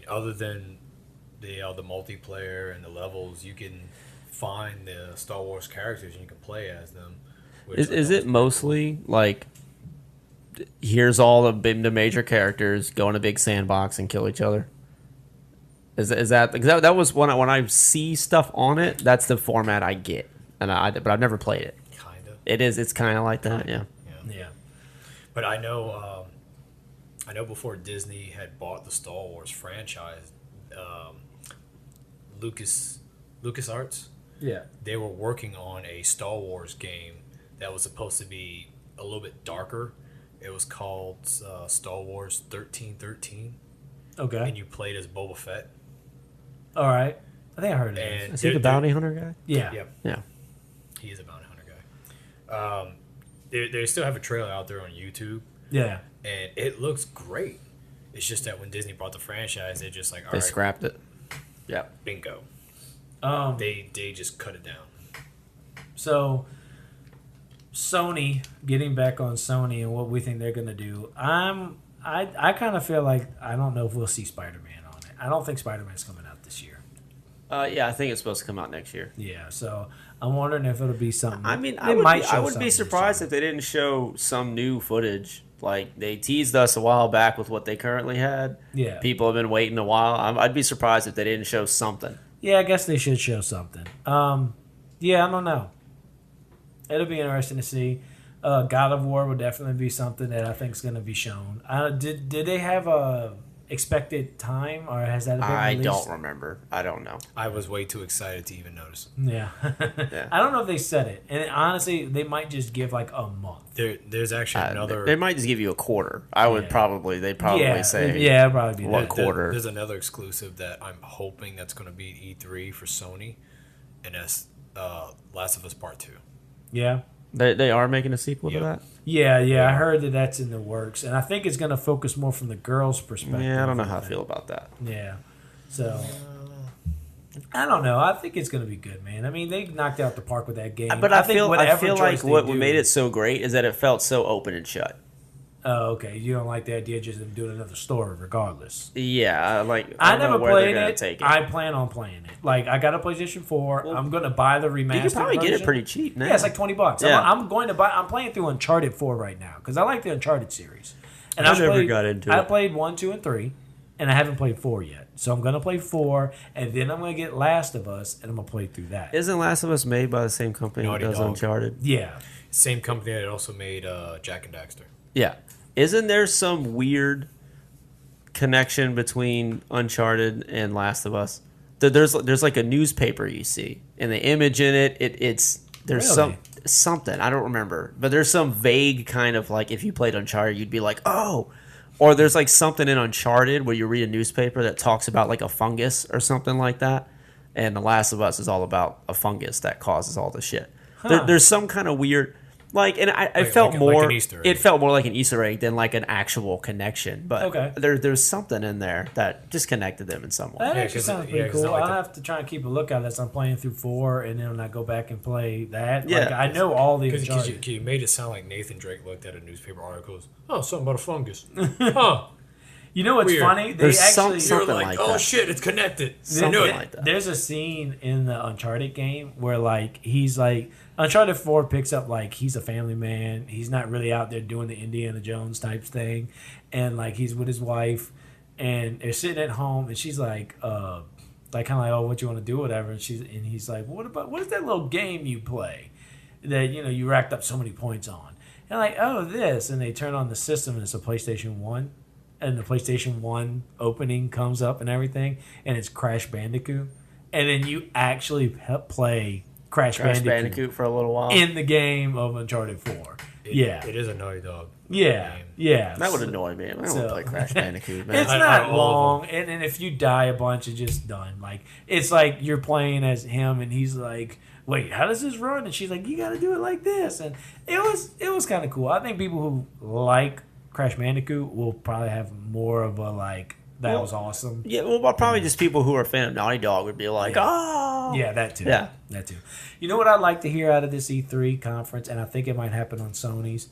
other than the multiplayer and the levels, you can find the Star Wars characters and you can play as them. Is it mostly like, here's all the major characters, go in a big sandbox and kill each other? Is that because that was when I see stuff on it, that's the format I get, but I've never played it. Kind of. It's kind of like that, yeah. Yeah. But I know before Disney had bought the Star Wars franchise, LucasArts, Yeah. they were working on a Star Wars game that was supposed to be a little bit darker. It was called Star Wars 1313, Okay. and you played as Boba Fett. All right. I think I heard it. And Is he the bounty hunter guy? Yeah. Yep, Yeah. he is a bounty hunter guy. They still have a trailer out there on YouTube, Yeah. and it looks great. It's just that when Disney bought the franchise, they're just like, all They right, scrapped it. Yeah. bingo. Um. They just cut it down. So, Sony, getting back on Sony and what we think they're going to do, I kind of feel like I don't know if we'll see Spider-Man on it. I don't think Spider-Man's coming out this year. Yeah, I think it's supposed to come out next year. Yeah, so I'm wondering if it'll be something. I mean, They might show I would something be this surprised year. if they didn't show some new footage. Like, they teased us a while back with what they currently had. Yeah. People have been waiting a while. I'd be surprised if they didn't show something. Yeah, I guess they should show something. Yeah, I don't know. It'll be interesting to see. God of War will definitely be something that I think is going to be shown. Did they have a expected time, or has that been I released? don't remember. I don't know. I was way too excited to even notice. Yeah. Yeah. I don't know if they said it. And honestly, they might just give like a month. There's actually another. They might just give you a quarter. I would Yeah. probably. They'd probably yeah, say. yeah, it'll probably be What that. quarter? There's another exclusive that I'm hoping that's going to be at E3 for Sony, and that's Last of Us Part 2. Yeah. They are making a sequel Yep. to that. Yeah. I heard that that's in the works, and I think it's going to focus more from the girls' perspective. Yeah, I don't know how I feel about that. Yeah. So I don't know. I think it's going to be good, man. I mean, they knocked out the park with that game. But I think feel whatever like choice they what do- made it so great is that it felt so open and shut. Oh, okay. You don't like the idea of just them doing another story, regardless. Yeah, like I don't know never where they're played gonna it. take it. I plan on playing it. Like, I got a PlayStation 4. I'm going to buy the remastered You can probably get it version. pretty cheap now. Yeah, it's like $20. Yeah. I'm going to buy. I'm playing through Uncharted 4 right now because I like the Uncharted series. And I I've never played, got into I it. played 1, 2, and 3, and I haven't played 4 yet. So I'm going to play 4, and then I'm going to get Last of Us, and I'm going to play through that. Isn't Last of Us made by the same company that Naughty does Dog. Uncharted? Yeah. Same company that also made Jack and Daxter. Yeah. Isn't there some weird connection between Uncharted and Last of Us? There's like a newspaper you see, and the image in it's there's Really? something I don't remember, but there's some vague kind of like if you played Uncharted, you'd be like, oh. Or there's like something in Uncharted where you read a newspaper that talks about like a fungus or something like that, and The Last of Us is all about a fungus that causes all the shit. There's some kind of weird. Like, and I felt like more. an Easter egg. It felt more like an Easter egg than like an actual connection. But Okay. there's something in there that just connected them in some way. That Yeah, actually 'cause- sounds yeah, pretty 'cause cool. like I'll the- have to try and keep a lookout as I'm playing through 4, and then when I go back and play that. Yeah. Like, I know all the Because Uncharted. you made it sound like Nathan Drake looked at a newspaper article. Oh, something about a fungus. Huh. You know what's Weird. funny? They There's actually something You're like, like oh that. shit, it's connected. I Something knew it. like that. There's a scene in the Uncharted game where like he's like Uncharted 4 picks up like he's a family man. He's not really out there doing the Indiana Jones type thing, and like he's with his wife, and they're sitting at home, and she's like kind of like, oh, what you want to do, whatever, and he's like, what is that little game you play that you racked up so many points on, and like, oh, this, and they turn on the system and it's a PlayStation 1. And the PlayStation 1 opening comes up and everything, and it's Crash Bandicoot. And then you actually play Crash Bandicoot for a little while. in the game of Uncharted 4. Yeah. It is a Naughty Dog. Yeah. game. Yeah. that would annoy me. I don't want So- to play Crash Bandicoot, man. It's I- not all of long, and if you die a bunch, it's just done. Like, it's like you're playing as him, and he's like, wait, how does this run? And she's like, you got to do it like this. And it was kind of cool. I think people who like Crash Bandicoot will probably have more of a like, that Well, was awesome. Yeah, well, probably just people who are a fan of Naughty Dog would be like, oh. Yeah, that too. Yeah. That too. You know what I'd like to hear out of this E3 conference, and I think it might happen on Sony's?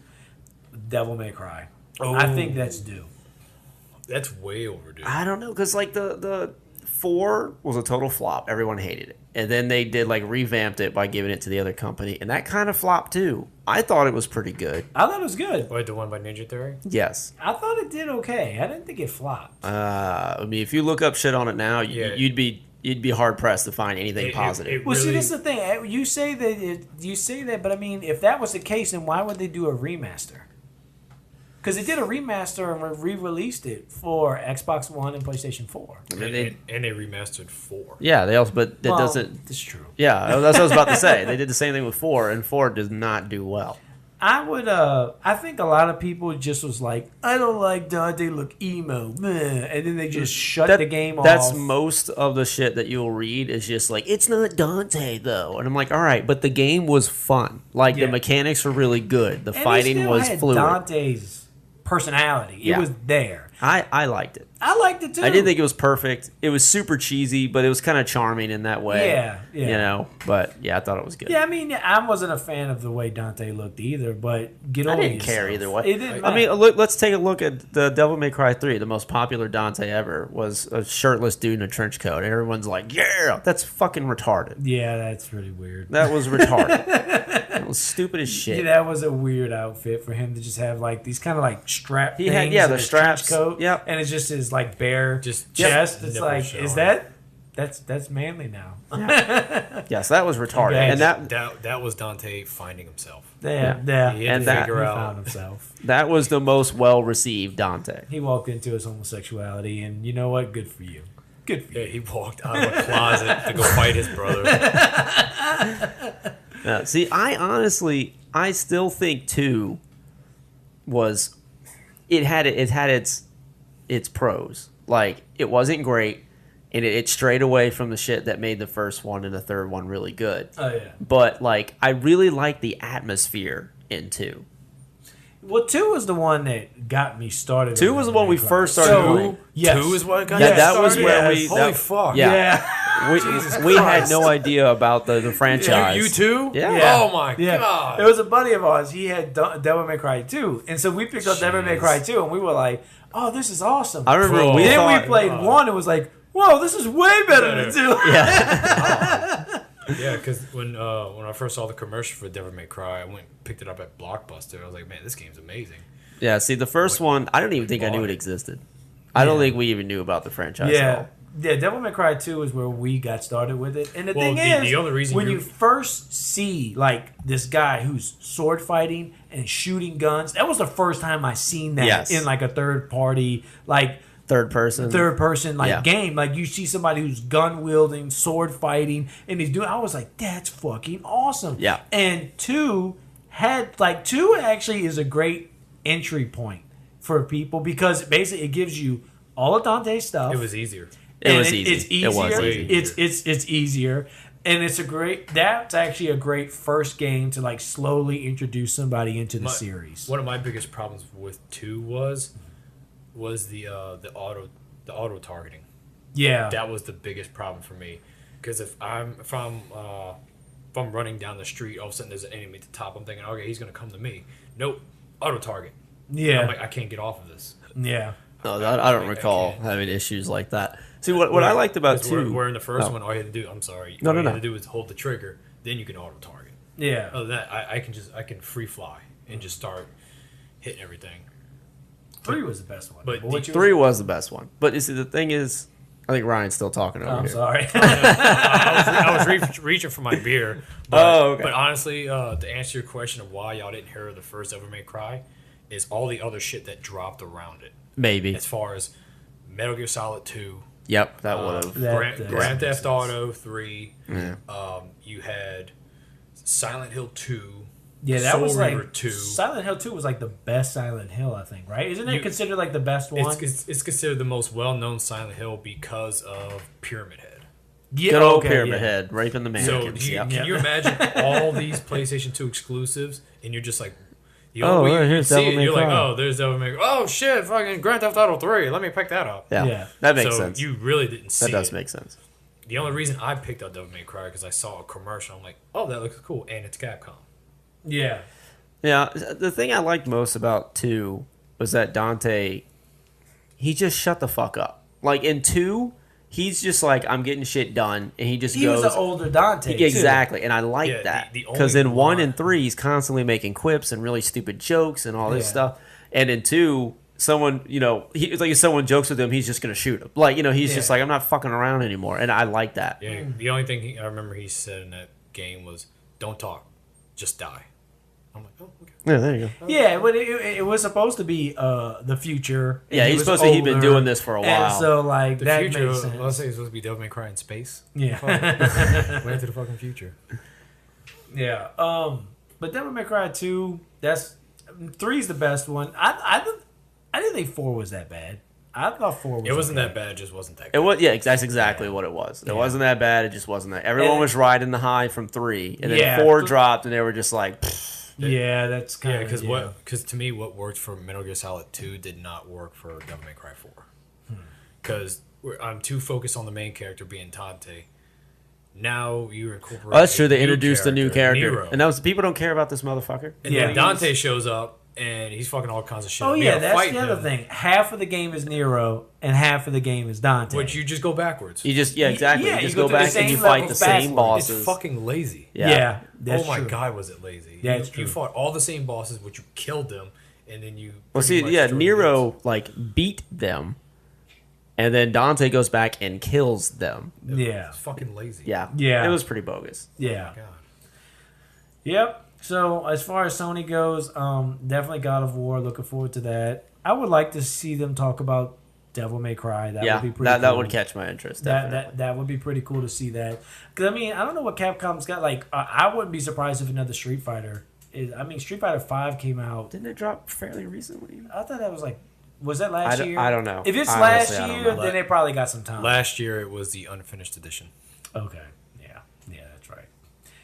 Devil May Cry. I think that's due. That's way overdue. I don't know, because like the 4 was a total flop. Everyone hated it. And then they did like revamped it by giving it to the other company, and that kind of flopped too. I thought it was pretty good. I thought it was good. Wait, the one by Ninja Theory? Yes. I thought it did okay. I didn't think it flopped. I mean, if you look up shit on it now, Yeah. you'd be hard pressed to find anything positive. Well, see, really- this is the thing. You say that, but I mean, if that was the case, then why would they do a remaster? Because they did a remaster and re-released it for Xbox One and PlayStation 4. I mean, and they remastered 4. yeah, they also, but that doesn't. That's true. Yeah, that's what I was about to say. They did the same thing with 4, and 4 does not do well. I think a lot of people just was like, I don't like Dante look emo, meh, and then they just shut the game off. That's most of the shit that you'll read is just like, it's not Dante though, and I'm like, all right, but the game was fun. Like Yeah. the mechanics were really good. The And it fighting still was had fluid. Dante's personality. It Yeah. was there. I liked it. I liked it too. I didn't think it was perfect. It was super cheesy, but it was kind of charming in that way. Yeah, yeah. You know, but yeah, I thought it was good. Yeah, I mean, I wasn't a fan of the way Dante looked either, but get I over didn't care yourself. either way. It didn't I mean, matter. look. Let's take a look at the Devil May Cry 3. The most popular Dante ever was a shirtless dude in a trench coat, and everyone's like, "Yeah, that's fucking retarded." Yeah, that's really weird. That was retarded. That was stupid as shit. Yeah, that was a weird outfit for him to just have like these kind of like strap He things. had- yeah, in the his trench straps. coat. Yep. and it's just his like bare Just chest. It's nipple like, showing. is that's manly now? Yes, that was retarded, Okay. and That was Dante finding himself. Yeah, He had And to that- figure he out. found himself. that was the most well received Dante. He walked into his homosexuality, and you know what? Good for you. Good for Yeah, you. he walked out of a closet to go fight his brother. See, I still think 2 was it had its pros. Like it wasn't great, and it strayed away from the shit that made the first one and the third one really good. Oh yeah. But like, I really liked the atmosphere in 2. Well, 2 was the one that got me started. 2 was the one we first started playing. Yes. 2 is what got Yeah, you that was started? where Yes. we. Holy that- fuck. Yeah, Yeah. we had no idea about the franchise. You too? Yeah. Yeah. Oh my Yeah, god. there was a buddy of ours. He had Devil May Cry 2, and so we picked up Devil May Jeez. Cry 2, and we were like, "Oh, this is awesome." I remember Bro. we then thought, we played 1, and was like, "Whoa, this is way better than 2." yeah, Yeah, because when I first saw the commercial for Devil May Cry, I went and picked it up at Blockbuster. I was like, man, this game's amazing. yeah. See, the first one, I don't even think I knew bought it it. existed. I don't Yeah. think we even knew about the franchise at Yeah. all. Yeah, Devil May Cry 2 is where we got started with it. And the Well, thing the is, only reason when you- you first see like this guy who's sword fighting and shooting guns, that was the first time I seen that Yes. in like a third party, like Third person. third person like Yeah. game. Like you see somebody who's gun wielding, sword fighting, and he's doing. I was like, that's fucking awesome. Yeah. And 2 actually is a great entry point for people because basically it gives you all of Dante's stuff. It was easier. It was And easy. It's easier. It was easy. It's easier, and it's a great. That's actually a great first game to like slowly introduce somebody into the series. One of my biggest problems with 2 was the auto targeting. Yeah, That was the biggest problem for me, because if I'm running down the street, all of a sudden there's an enemy at the top. I'm thinking, okay, he's gonna come to me. Nope, auto target. I'm yeah, like, I can't get off of this. yeah. No, I don't recall can't. having issues like that. See, what I liked about 'Cause 2. where in the first Oh. one, all you had to do, I'm sorry, No, all no, you no. had to do is hold the trigger, then you can auto target. Yeah. Other than that, I can free fly and just start hitting everything. 3 was the best one. But what you 3 was the best one. But you see, the thing is, I think Ryan's still talking over I'm here. sorry. I was reaching for my beer. But, Oh, okay. But honestly, to answer your question of why y'all didn't hear the first Devil May Cry, is all the other shit that dropped around it. Maybe. As far as Metal Gear Solid 2, Yep, that would have. That- Grand that Theft Auto 3, Yeah. you had Silent Hill 2, Yeah, that Soul was Reaver like 2. Silent Hill 2 was like the best Silent Hill, I think, right? Isn't it You- considered like the best one? It's considered the most well-known Silent Hill because of Pyramid Head. Yeah, Good old okay, Pyramid yeah. Head, raping the So mannequins. do you, Yep. can you imagine all these PlayStation 2 exclusives, and you're just like, the Oh, only way you here's see Devil it, May you're like, Cry. oh, there's Devil May Cry. Oh shit, fucking Grand Theft Auto 3. Let me pick that up. Yeah. Yeah. That makes so sense. you really didn't see That does it. make sense. The only reason I picked up Devil May Cry because I saw a commercial. I'm like, oh, that looks cool, and it's Capcom. Yeah. Yeah, the thing I liked most about 2 was that Dante, he just shut the fuck up. Like in 2, he's just like, I'm getting shit done, and he just He goes. was an older Dante. too. Exactly, and I like Yeah, that the because only in 1 line- and 3 he's constantly making quips and really stupid jokes and all this Yeah. stuff, and in 2 someone it's like if someone jokes with him he's just gonna shoot him, like he's just Yeah. like, I'm not fucking around anymore, and I like that. Yeah, the only thing I remember he said in that game was, "Don't talk, just die." I'm like, oh, okay. Yeah, there you go. Yeah, but it was supposed to be the future. and Yeah, he he's was supposed to. He'd been older, doing this for a and while. so like The that future, makes let's sense. say it's supposed to be Devil May Cry in space. Yeah. Went into the fucking future. Yeah. But Devil May Cry 2, that's 3's the best one. I didn't think 4 was that bad. I thought 4 was It wasn't okay. that bad, it just wasn't that It good. was, that's exactly what it was. It wasn't that bad. It just wasn't that. Everyone And- was riding the high from 3, and then Yeah. 4 dropped, and they were just like, pfft. Yeah, that's kind Yeah, of because to me, what worked for Metal Gear Solid 2 did not work for Devil May Cry 4. Because I'm too focused on the main character being Dante. Now you incorporate. Oh, that's true. a They new introduced a new character, Nero. and that was people don't care about this motherfucker. And Yeah. then Dante shows up and he's fucking all kinds of shit. Oh up. You yeah, gotta that's fight the other him, thing. Half of the game is Nero, and half of the game is Dante. Which you just go backwards. You just exactly. Yeah, you just you go go through the back and you same fight levels the same backwards. bosses. It's fucking lazy. yeah, that's oh my true. god, was it lazy? Yeah, you, it's true. you fought all the same bosses, but you killed them, and then you. Well, pretty see, much yeah, destroyed Nero like beat them, and then Dante goes back and kills them. them. Yeah, It's fucking lazy. Yeah, Yeah. it was pretty bogus. yeah. God. Yep. So as far as Sony goes, definitely God of War. Looking forward to that. I would like to see them talk about Devil May Cry. That Yeah, would be pretty. that cool. would catch my interest. That, Definitely. that would be pretty cool to see that. Because I mean, I don't know what Capcom's got. Like, I wouldn't be surprised if another Street Fighter is. I mean, Street Fighter 5 came out. Didn't it drop fairly recently? I thought that was like. Was that last year? I don't know. If it's Honestly, I last don't year, know. then they probably got some time. Last year it was the unfinished edition. Okay. Yeah, that's right.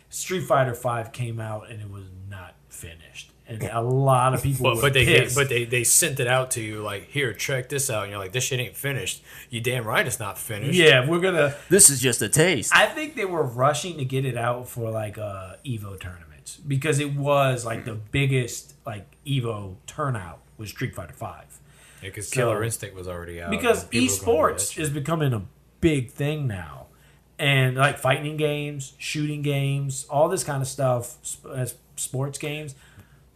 Street Fighter 5 came out and it was not finished, and a lot of people were But pissed. they sent it out to you like, here, check this out, and you're like, this shit ain't finished. You damn right it's not finished. yeah, we're gonna. This is just a taste. I think they were rushing to get it out for like Evo tournaments because it was like the biggest like Evo turnout was Street Fighter 5. because So- Killer Instinct was already out. Because and people were going to esports that is becoming a big thing now, and like fighting games, shooting games, all this kind of stuff, sports games. shit.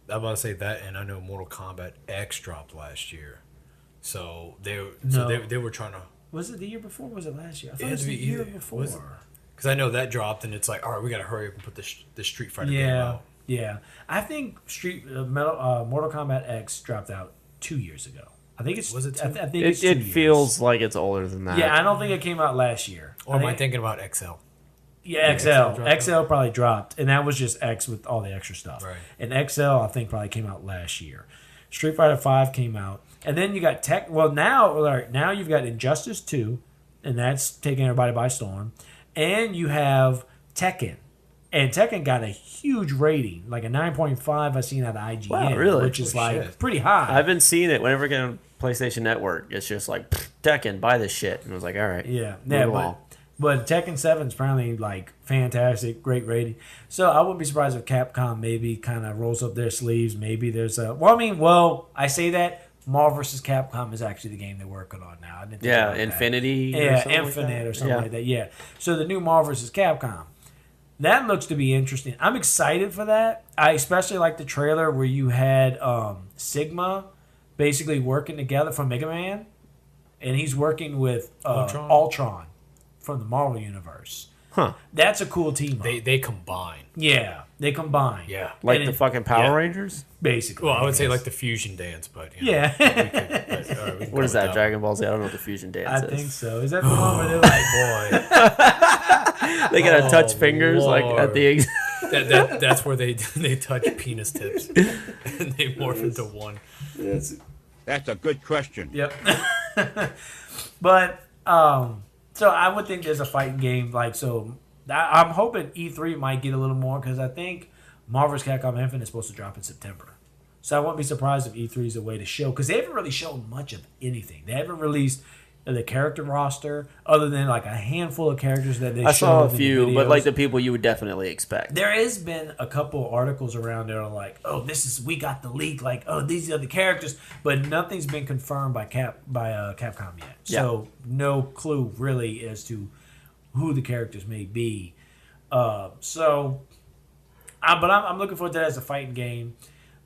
I'm about to say that, and I know Mortal Kombat X dropped last year, so they were trying to. Was it the year before? Or was it last year? I thought It it had was to the be year either- before. was it? Because I know that dropped, and it's like, all right, we got to hurry up and put the Street Fighter game Yeah, out. yeah. I think Mortal Kombat X dropped out 2 years ago. I think it's. Was it I, two? I think it's It 2 years. feels like it's older than that. Yeah, I don't think it came out last year. Or am I thinking about XL? Yeah, XL XL. dropped XL probably dropped, and that was just X with all the extra stuff. Right. And XL, I think, probably came out last year. Street Fighter 5 came out, and then you got Tech. Well, now you've got Injustice 2, and that's taking everybody by storm. And you have Tekken, and Tekken got a huge rating, like a 9.5. I seen at IGN, Wow, really? which is Oh, like shit. pretty high. I've been seeing it whenever I get on PlayStation Network. It's just like Tekken, buy this shit, and I was like, all right, Yeah, move yeah, along. but Tekken 7 is apparently like fantastic, great rating. So I wouldn't be surprised if Capcom maybe kind of rolls up their sleeves. Maybe there's a I say that Marvel vs. Capcom is actually the game they're working on now. I didn't think Yeah, about that. Infinity. or Yeah, something like Infinite that. or something Yeah. like that. Yeah. So the new Marvel vs. Capcom. That looks to be interesting. I'm excited for that. I especially like the trailer where you had Sigma basically working together from Mega Man, and he's working with Ultron from the Marvel Universe. Huh. That's a cool team. They combine. Yeah, they combine. Yeah. Like And the it- fucking Power yeah. Rangers? basically. Well, I would say guess. like the fusion dance, but you know, Yeah, we can What is go that, with Dragon Ball Z? I don't know what the fusion dance I is. think so. Is that the one where they're like, Boy, They gotta touch Oh, fingers like at the that's where they touch penis tips and they morph into one. That's a good question. yep. But so I would think there's a fighting game like so. I'm hoping E3 might get a little more because I think Marvel's Capcom Infinite is supposed to drop in September. So I won't be surprised if E3 is a way to show because they haven't really shown much of anything. They haven't released the character roster, other than like a handful of characters that they I saw a showed in the few, but like videos. the people you would definitely expect. There has been a couple articles around there like, oh, we got the leak, like, oh, these are the characters, but nothing's been confirmed by Capcom yet. So no clue really as to who the characters may be. But I'm looking forward to that as a fighting game.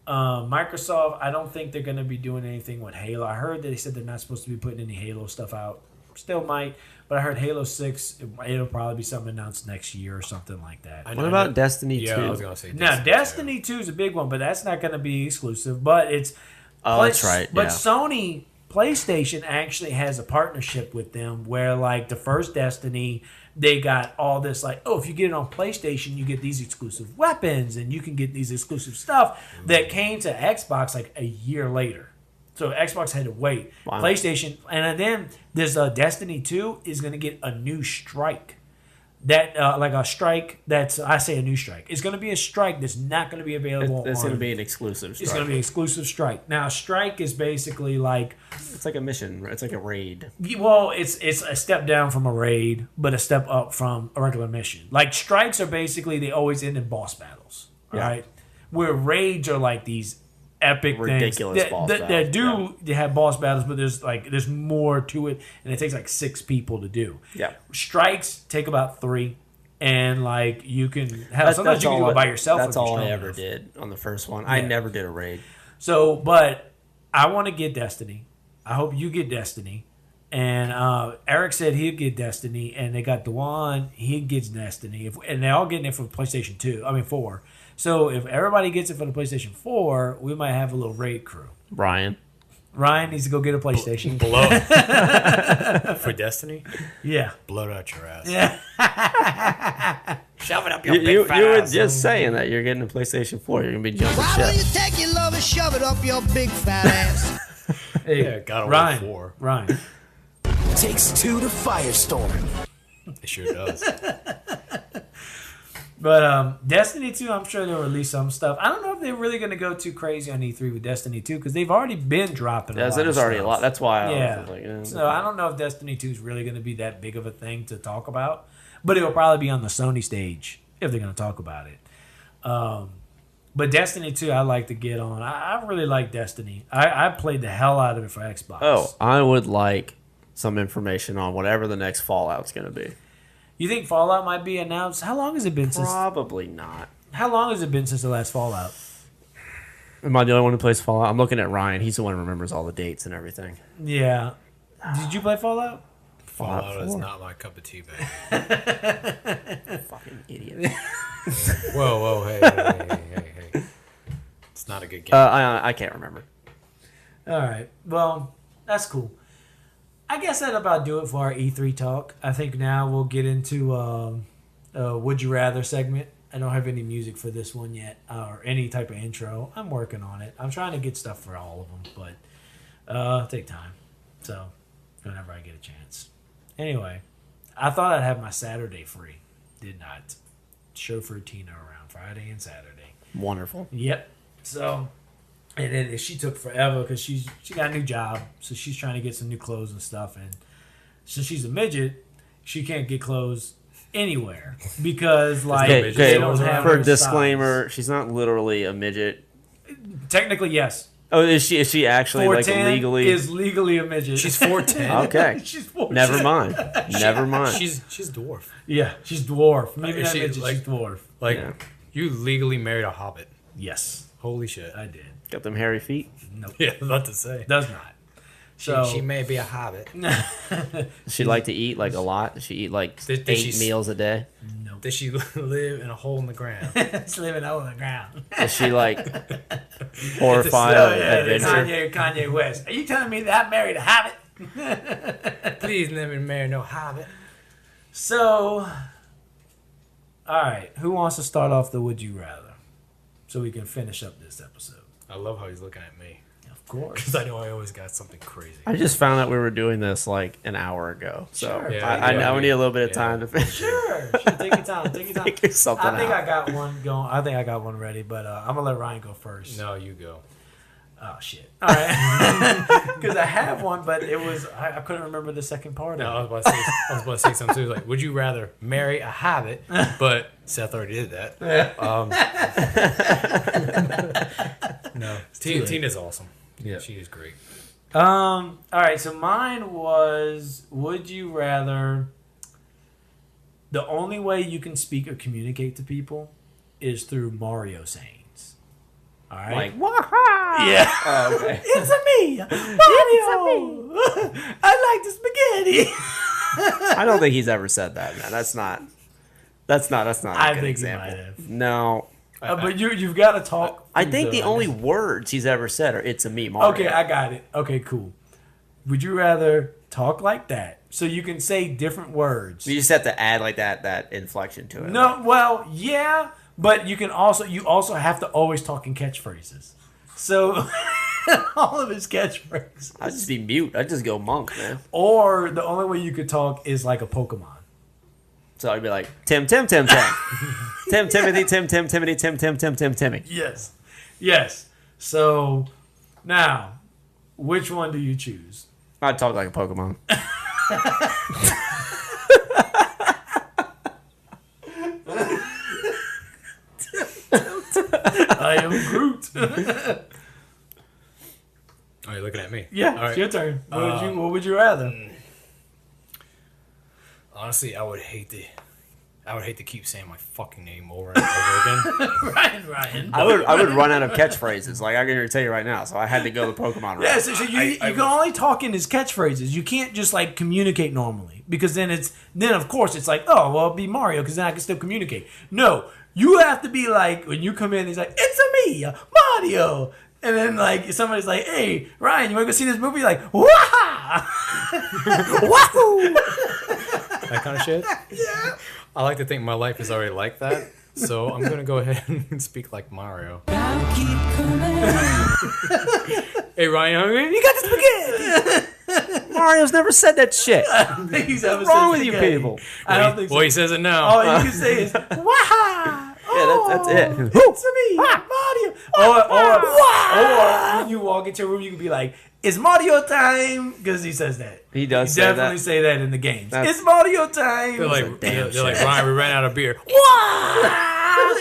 Microsoft, I don't think they're going to be doing anything with Halo. I heard that they said they're not supposed to be putting any Halo stuff out. Still might, but I heard Halo 6, it'll probably be something announced next year or something like that. What about Destiny 2? Yeah, I was going to say Now, Destiny 2 is a big one, but that's not going to be exclusive. But it's that's right. But yeah. Sony PlayStation actually has a partnership with them where, like, the first Destiny, they got all this, like, oh, if you get it on PlayStation, you get these exclusive weapons and you can get these exclusive stuff that came to Xbox like a year later. So Xbox had to wait. Wow. PlayStation, and then there's Destiny 2 is going to get a new strike. That like a strike I say a new strike. It's going to be a strike that's not going to be available. It's going to be an exclusive strike. It's going to be an exclusive strike. Now, a strike is basically like It's like a mission. It's like a raid. well, it's a step down from a raid, but a step up from a regular mission. Like strikes are basically they always end in boss battles, right? Where raids are like these epic Ridiculous things boss that battles, they have boss battles, but there's more to it, and it takes like 6 people to do. Yeah. Strikes take about 3, and like you can have sometimes you can do it by yourself. That's if you're all I strong ever enough. did on the first one. I Yeah. never did a raid. So, but I want to get Destiny. I hope you get Destiny. And Eric said he'd get Destiny, and they got Dewan. He gets Destiny, and they're all getting it for PlayStation 4. So if everybody gets it for the PlayStation 4, we might have a little raid crew. Ryan needs to go get a PlayStation. Blow. For Destiny? Yeah. Blow it out your ass. Yeah. Shove it up your You were just saying that you're getting a PlayStation 4. You're going to be jumping Why don't you ship. take your love and shove it up your big fat ass? Hey, Yeah, God of War Ryan. 4. Ryan. Takes 2 to firestorm. It sure does. But Destiny 2, I'm sure they'll release some stuff. I don't know if they're really going to go too crazy on E3 with Destiny 2 because they've already been dropping a Yes, lot it is of already stuff. a lot. That's why I Yeah. was like, So I don't know if Destiny 2 is really going to be that big of a thing to talk about, but it will probably be on the Sony stage if they're going to talk about it. But Destiny 2, I like to get on. I really like Destiny. I played the hell out of it for Xbox. Oh, I would like some information on whatever the next Fallout's going to be. You think Fallout might be announced? How long has it been since? Probably not. How long has it been since the last Fallout? Am I the only one who plays Fallout? I'm looking at Ryan. He's the one who remembers all the dates and everything. Yeah. Did you play Fallout? Fallout is 4. not my cup of tea, baby. Fucking idiot. Whoa, hey. It's not a good game. I can't remember. All right. Well, that's cool. I guess that'll about do it for our E3 talk. I think now we'll get into Would You Rather segment. I don't have any music for this one yet or any type of intro. I'm working on it. I'm trying to get stuff for all of them, but it'll take time. So whenever I get a chance. Anyway, I thought I'd have my Saturday free. Did not. Chauffeur Tina around Friday and Saturday. Wonderful. Yep. So, and then she took forever because she got a new job, so she's trying to get some new clothes and stuff. And since she's a midget, she can't get clothes anywhere because like Okay, they don't have for her disclaimer, she's not literally a midget. size. Technically, yes. Oh, is she actually like 4'10" legally? is legally a midget. She's 4'10". Okay. She's 4'10". Never mind. Never mind. She's dwarf. Yeah, she's dwarf. Maybe Is not she, midget. like- she's dwarf. Like, Yeah. you legally married a hobbit. Yes, Holy shit. I did. Got them hairy feet. Nope. Yeah, I was about to say. Does not. So She may be a hobbit. Does she like to eat like a lot? Does she eat like Did 8 she- meals a day? Does she live in a hole in the ground? it's living out on the ground. Is she like horrified Oh, of yeah, adventure? Kanye West. Are you telling me that I married a hobbit? Please never marry no hobbit. So, all right. Who wants to start off the Would You Rather? So we can finish up this episode. I love how he's looking at me. Of course. Because I know I always got something crazy. I just found out we were doing this like an hour ago, so Sure. Yeah, I yeah, need a little bit of yeah. time to finish. Sure. Take your time. Take your time. Figure something I think out. I got one going. I think I got one ready, but I'm gonna let Ryan go first. No, you go. Oh shit! All right, because I have one, but it was I couldn't remember the second part. No, I Of was about to say something too. Like, would you rather marry a hobbit? But Seth already did that. No, Tina's awesome. Yeah. She is great. All right, so mine was: would you rather? The only way you can speak or communicate to people is through Mario sayings. All right, Like, waha! yeah. Oh, okay. It's a me, Mario. I like the spaghetti. I don't think he's ever said that, man. That's not a I good think example. he might have. No. But you've got to talk. I through think the only words he's ever said are "It's a me, Mario." Okay, I got it. Okay, cool. Would you rather talk like that so you can say different words? You just have to add like that inflection to it. No, well, yeah, but you also have to always talk in catchphrases. So all of his catchphrases. I'd just be mute. I'd just go monk, man. Or the only way you could talk is like a Pokemon. So I'd be like, Tim. Tim, Timothy, Timmy. Yes. Yes. So now, which one do you choose? I'd talk like a Pokemon. I am Groot. Oh, you're looking at me. Yeah, All right. it's your turn. What would you rather? Honestly, I would hate to keep saying my fucking name over and over again. Ryan. I would run out of catchphrases. Like I can tell you right now. So I had to go the Pokemon route. Yeah, so you can only talk in his catchphrases. You can't just like communicate normally because then of course it's like, oh well, it'll be Mario because then I can still communicate. No, you have to be like when you come in, he's like, it's a me, Mario. And then like somebody's like, hey Ryan, you want to go see this movie? Like, wah! Wahoo! That kind of shit. Yeah. I like to think my life is already like that, so I'm gonna go ahead and speak like Mario. Hey Ryan, hungry? You got the spaghetti. Mario's never said that shit. What's What's wrong with you people? I don't think so. Well, he says it now. All you can say is waha. Yeah, that's it. It's me, Mario. Or when you walk into a room, you can be like, "It's Mario time," because he says that. He does say definitely that. say that in the games. That's- It's Mario time. They're like, damn they're like, shit. Ryan, we ran out of beer.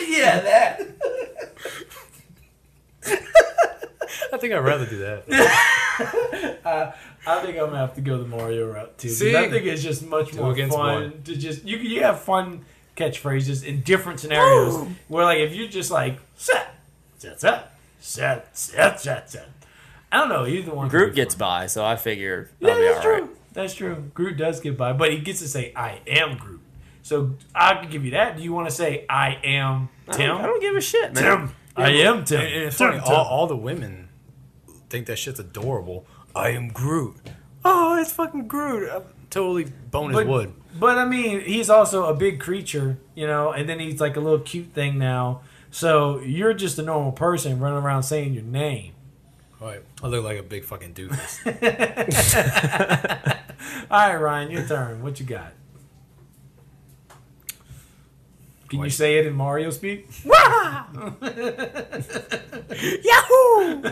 Yeah, that. I think I'd rather do that. I think I'm gonna have to go the Mario route too. 'Cause See? I think it's just much more against fun one. to just you have fun catchphrases in different scenarios. Where like if you just like set. I don't know either one. Groot gets by, so I figure Yeah, I'll be that's all true. right. That's true. Groot does get by, but he gets to say I am Groot. So I can give you that. Do you want to say I am Tim? I don't give a shit, man. Tim. I am Tim. And it's Tim, funny, Tim. all the women think that shit's adorable. I am Groot. Oh, it's fucking Groot. I'm totally bone his wood. But I mean, he's also a big creature, and then he's like a little cute thing now. So you're just a normal person running around saying your name. Right. I look like a big fucking doofus. All right, Ryan, your turn. What you got? Can you say it in Mario speak? Yahoo!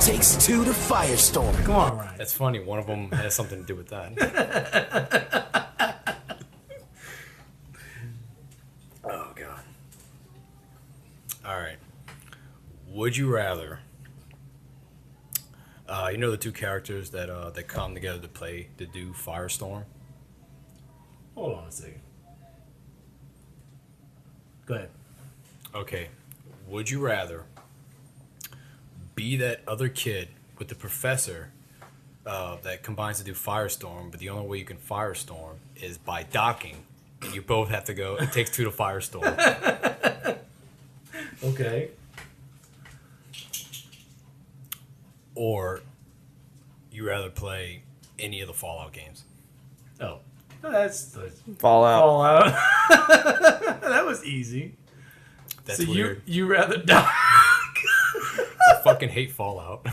Takes two to firestorm. Come on, Ryan. That's funny. One of them has something to do with that. Oh, God. All right. Would you rather... you know the two characters that come together to do Firestorm? Hold on a second. Go ahead. Okay. Would you rather be that other kid with the professor that combines to do Firestorm, but the only way you can Firestorm is by docking, and you both have to go. It takes two to Firestorm. Okay. Or you rather play any of the Fallout games? Oh. That's Fallout. Fallout. That was easy. That's so weird. you rather die. I fucking hate Fallout.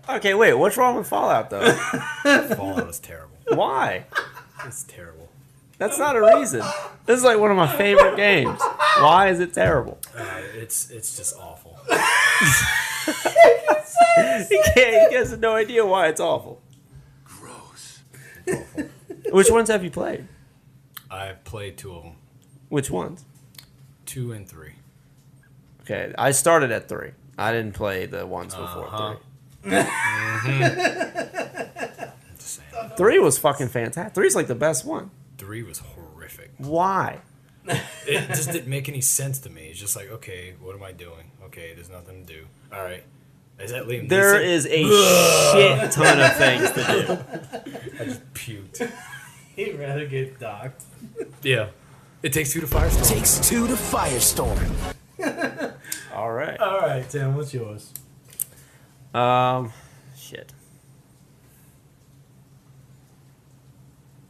Okay, wait. What's wrong with Fallout though? Fallout is terrible. Why? It's terrible. That's not a reason. This is like one of my favorite games. Why is it terrible? It's just awful. He has no idea why it's awful. Gross. Which ones have you played? I've played 2 of them. Which ones? 2 and 3. Okay, I started at 3. I didn't play the ones before 3. Just saying. 3 was fucking fantastic. 3 is like the best one. 3 was horrific. Why? It just didn't make any sense to me. It's just like, okay, what am I doing? Okay, there's nothing to do. All right. Is that Liam There Neeson? is a shit ton of things to do. I just puked. He'd rather get docked. Yeah. It takes 2 to Firestorm. Takes 2 to Firestorm. All right. All right, Tim, what's yours? Shit.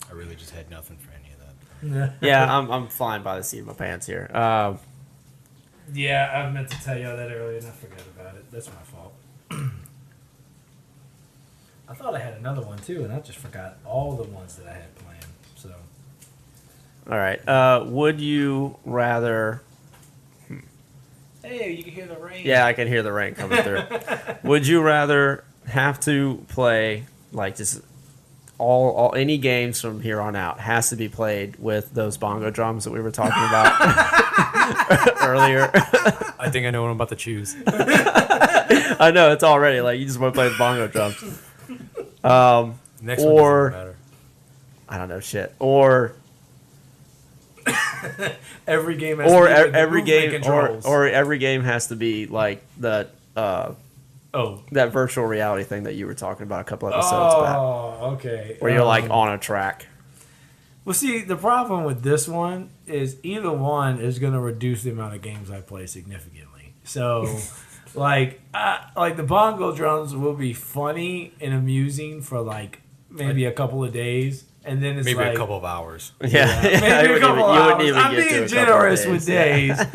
I really just had nothing for any of that. Yeah, I'm flying by the seat of my pants here. Yeah, I meant to tell you all that earlier and I forgot about it. That's my fault. I thought I had another one too, and I just forgot all the ones that I had planned. So All right. Would you rather? hey, you can hear the rain. Yeah, I can hear the rain coming through. Would you rather have to play like just all any games from here on out has to be played with those bongo drums that we were talking about earlier? I think I know what I'm about to choose. I know it's already like you just want to play the bongo drums. Next Or- one doesn't matter. I don't know shit. Or Every game has or to be with the every movement game controls. or every game has to be like that oh. that virtual reality thing that you were talking about a couple episodes back, Oh, okay. where you're like on a track. Well, see, the problem with this one is either one is going to reduce the amount of games I play significantly. So, like the bongo drums will be funny and amusing for like maybe a couple of days, and then it's Maybe like a couple of hours. Yeah, maybe a couple of hours. I'm get to being a couple of generous with days. days.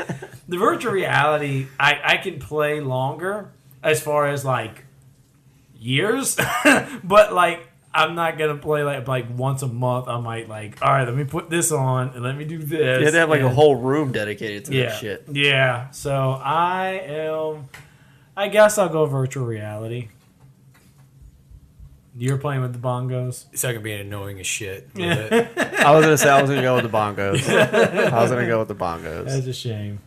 The virtual reality, I can play longer as far as like years, but like I'm not gonna play like once a month. I might like, all right, let me put this on and let me do this. Yeah, they have like a and- whole room dedicated to yeah, that shit. yeah. So I guess I'll go virtual reality. You're playing with the bongos. So I can be annoying as shit. with Yeah. it. I was gonna say I was gonna go with the bongos. I was gonna go with the bongos. That's a shame.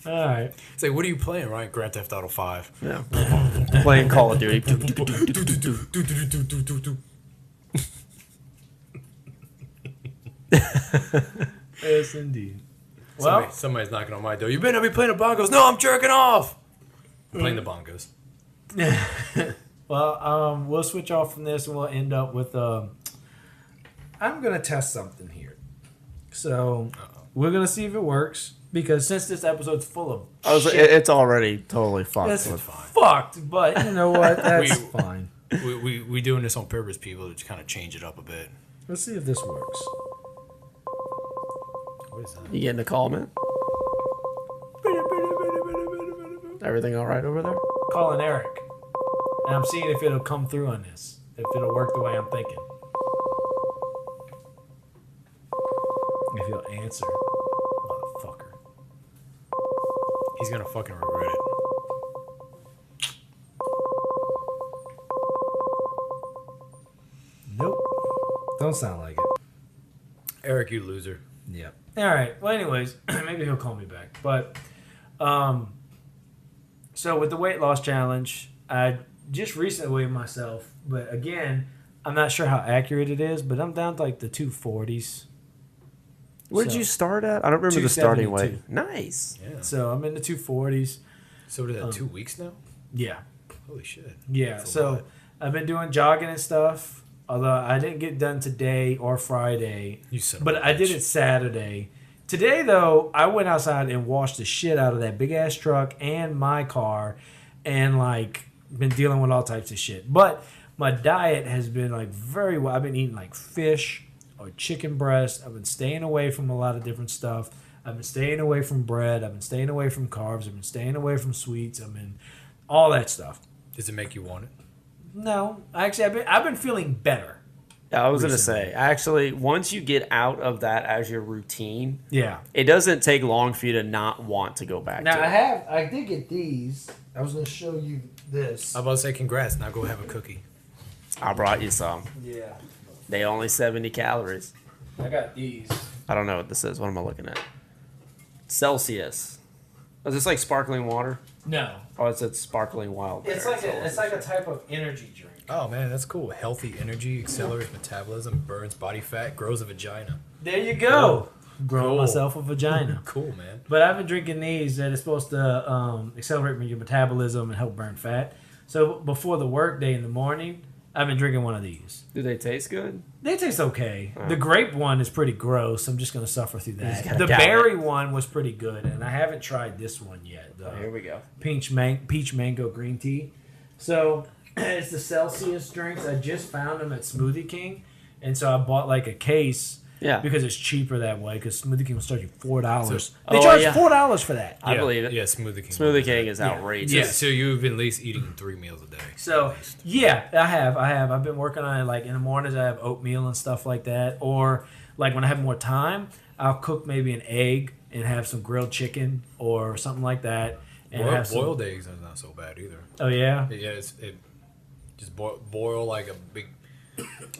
All right. It's like, what are you playing, right? Grand Theft Auto 5. Yeah, playing Call of Duty. Yes, indeed. Well, Somebody's knocking on my door. You better not be playing the bongos. No, I'm jerking off. I'm playing the bongos. well, we'll switch off from this and we'll end up with. I'm gonna test something here. So we're gonna see if it works because since this episode's full of It's already totally fucked. it's with- fucked, but you know what? That's We- fine. We doing this on purpose, people, to kind of change it up a bit. Let's see if this works. What is that? You getting a call, man? Everything all right over there? Calling Eric, and I'm seeing if it'll come through on this. If it'll work the way I'm thinking. If he'll answer, motherfucker. He's gonna fucking regret it. Nope. Don't sound like it. Eric, you loser. Yeah. All right. Well, anyways, maybe he'll call me back. But, so with the weight loss challenge, I just recently weighed myself, but again, I'm not sure how accurate it is, but I'm down to like the 240s. Where did So- you start at? I don't remember the starting weight. 272. Nice. Yeah. So I'm in the 240s. So did that 2 weeks now? Yeah. Holy shit. Yeah. That's a So lot. I've been doing jogging and stuff. Although I didn't get done today or Friday, You son of but a I did bitch. it Saturday. Today, though, I went outside and washed the shit out of that big ass truck and my car, and like been dealing with all types of shit. But my diet has been like very well. I've been eating like fish or chicken breast. I've been staying away from a lot of different stuff. I've been staying away from bread. I've been staying away from carbs. I've been staying away from sweets. I've been all that stuff. Does it make you want it? No, actually, I've been feeling better. I was gonna recently. say, actually, once you get out of that as your routine, Yeah. it doesn't take long for you to not want to go back Now to it. I did get these. I was going to show you this. I'm about to say congrats. Now go have a cookie. I brought you some. Yeah. They only 70 calories. I got these. I don't know what this is. What am I looking at? Celsius. Is this like sparkling water? No. Oh, it said sparkling wild. It's berry. like a type of energy drink. Oh man, that's cool. Healthy energy, accelerates metabolism, burns body fat, grows a vagina. There you go. Growing Cool. myself a vagina. Cool, man. But I've been drinking these that is supposed to accelerate your metabolism and help burn fat. So before the work day in the morning, I've been drinking one of these. Do they taste good? They taste okay. The grape one is pretty gross. I'm just going to suffer through that. gotta The count berry one was pretty good, and I haven't tried this one yet. The Here we go. peach mango green tea. So it's the Celsius drinks. I just found them at Smoothie King, and so I bought like a case. Yeah. Because it's cheaper that way. Because Smoothie King will charge you $4. So- They Oh, charge yeah. $4 for that. I believe it. Yeah, Smoothie King. Smoothie King is outrageous. Yeah, so you've at least eating 3 meals a day. So yeah, I have. I've been working on it. Like in the mornings, I have oatmeal and stuff like that. Or like when I have more time, I'll cook maybe an egg and have some grilled chicken or something like that. And have some, Boiled eggs is not so bad either. Oh yeah. Yeah, it just boil like a big,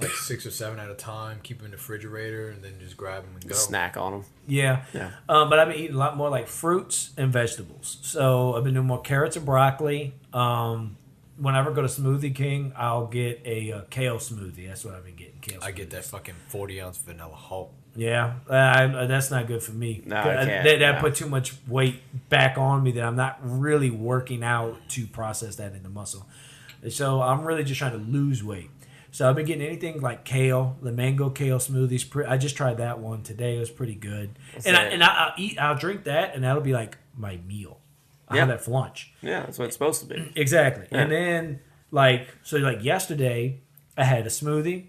like 6 or 7 at a time. Keep them in the refrigerator and then just grab them and go. Snack on them. Yeah. Yeah. But I've been eating a lot more like fruits and vegetables. So I've been doing more carrots and broccoli. Whenever I go to Smoothie King, I'll get a kale smoothie. That's what I've been getting. Kale. I get smoothies. that fucking 40-ounce vanilla Hulk. Yeah, that's not good for me. No, I can't. That No. put too much weight back on me that I'm not really working out to process that into muscle. So I'm really just trying to lose weight. So I've been getting anything like kale, the mango kale smoothies. I just tried that one today. It was pretty good. I'll drink that, and that'll be like my meal. I have Yeah. that for lunch. Yeah, that's what it's supposed to be. Exactly. Yeah. And then like yesterday, I had a smoothie.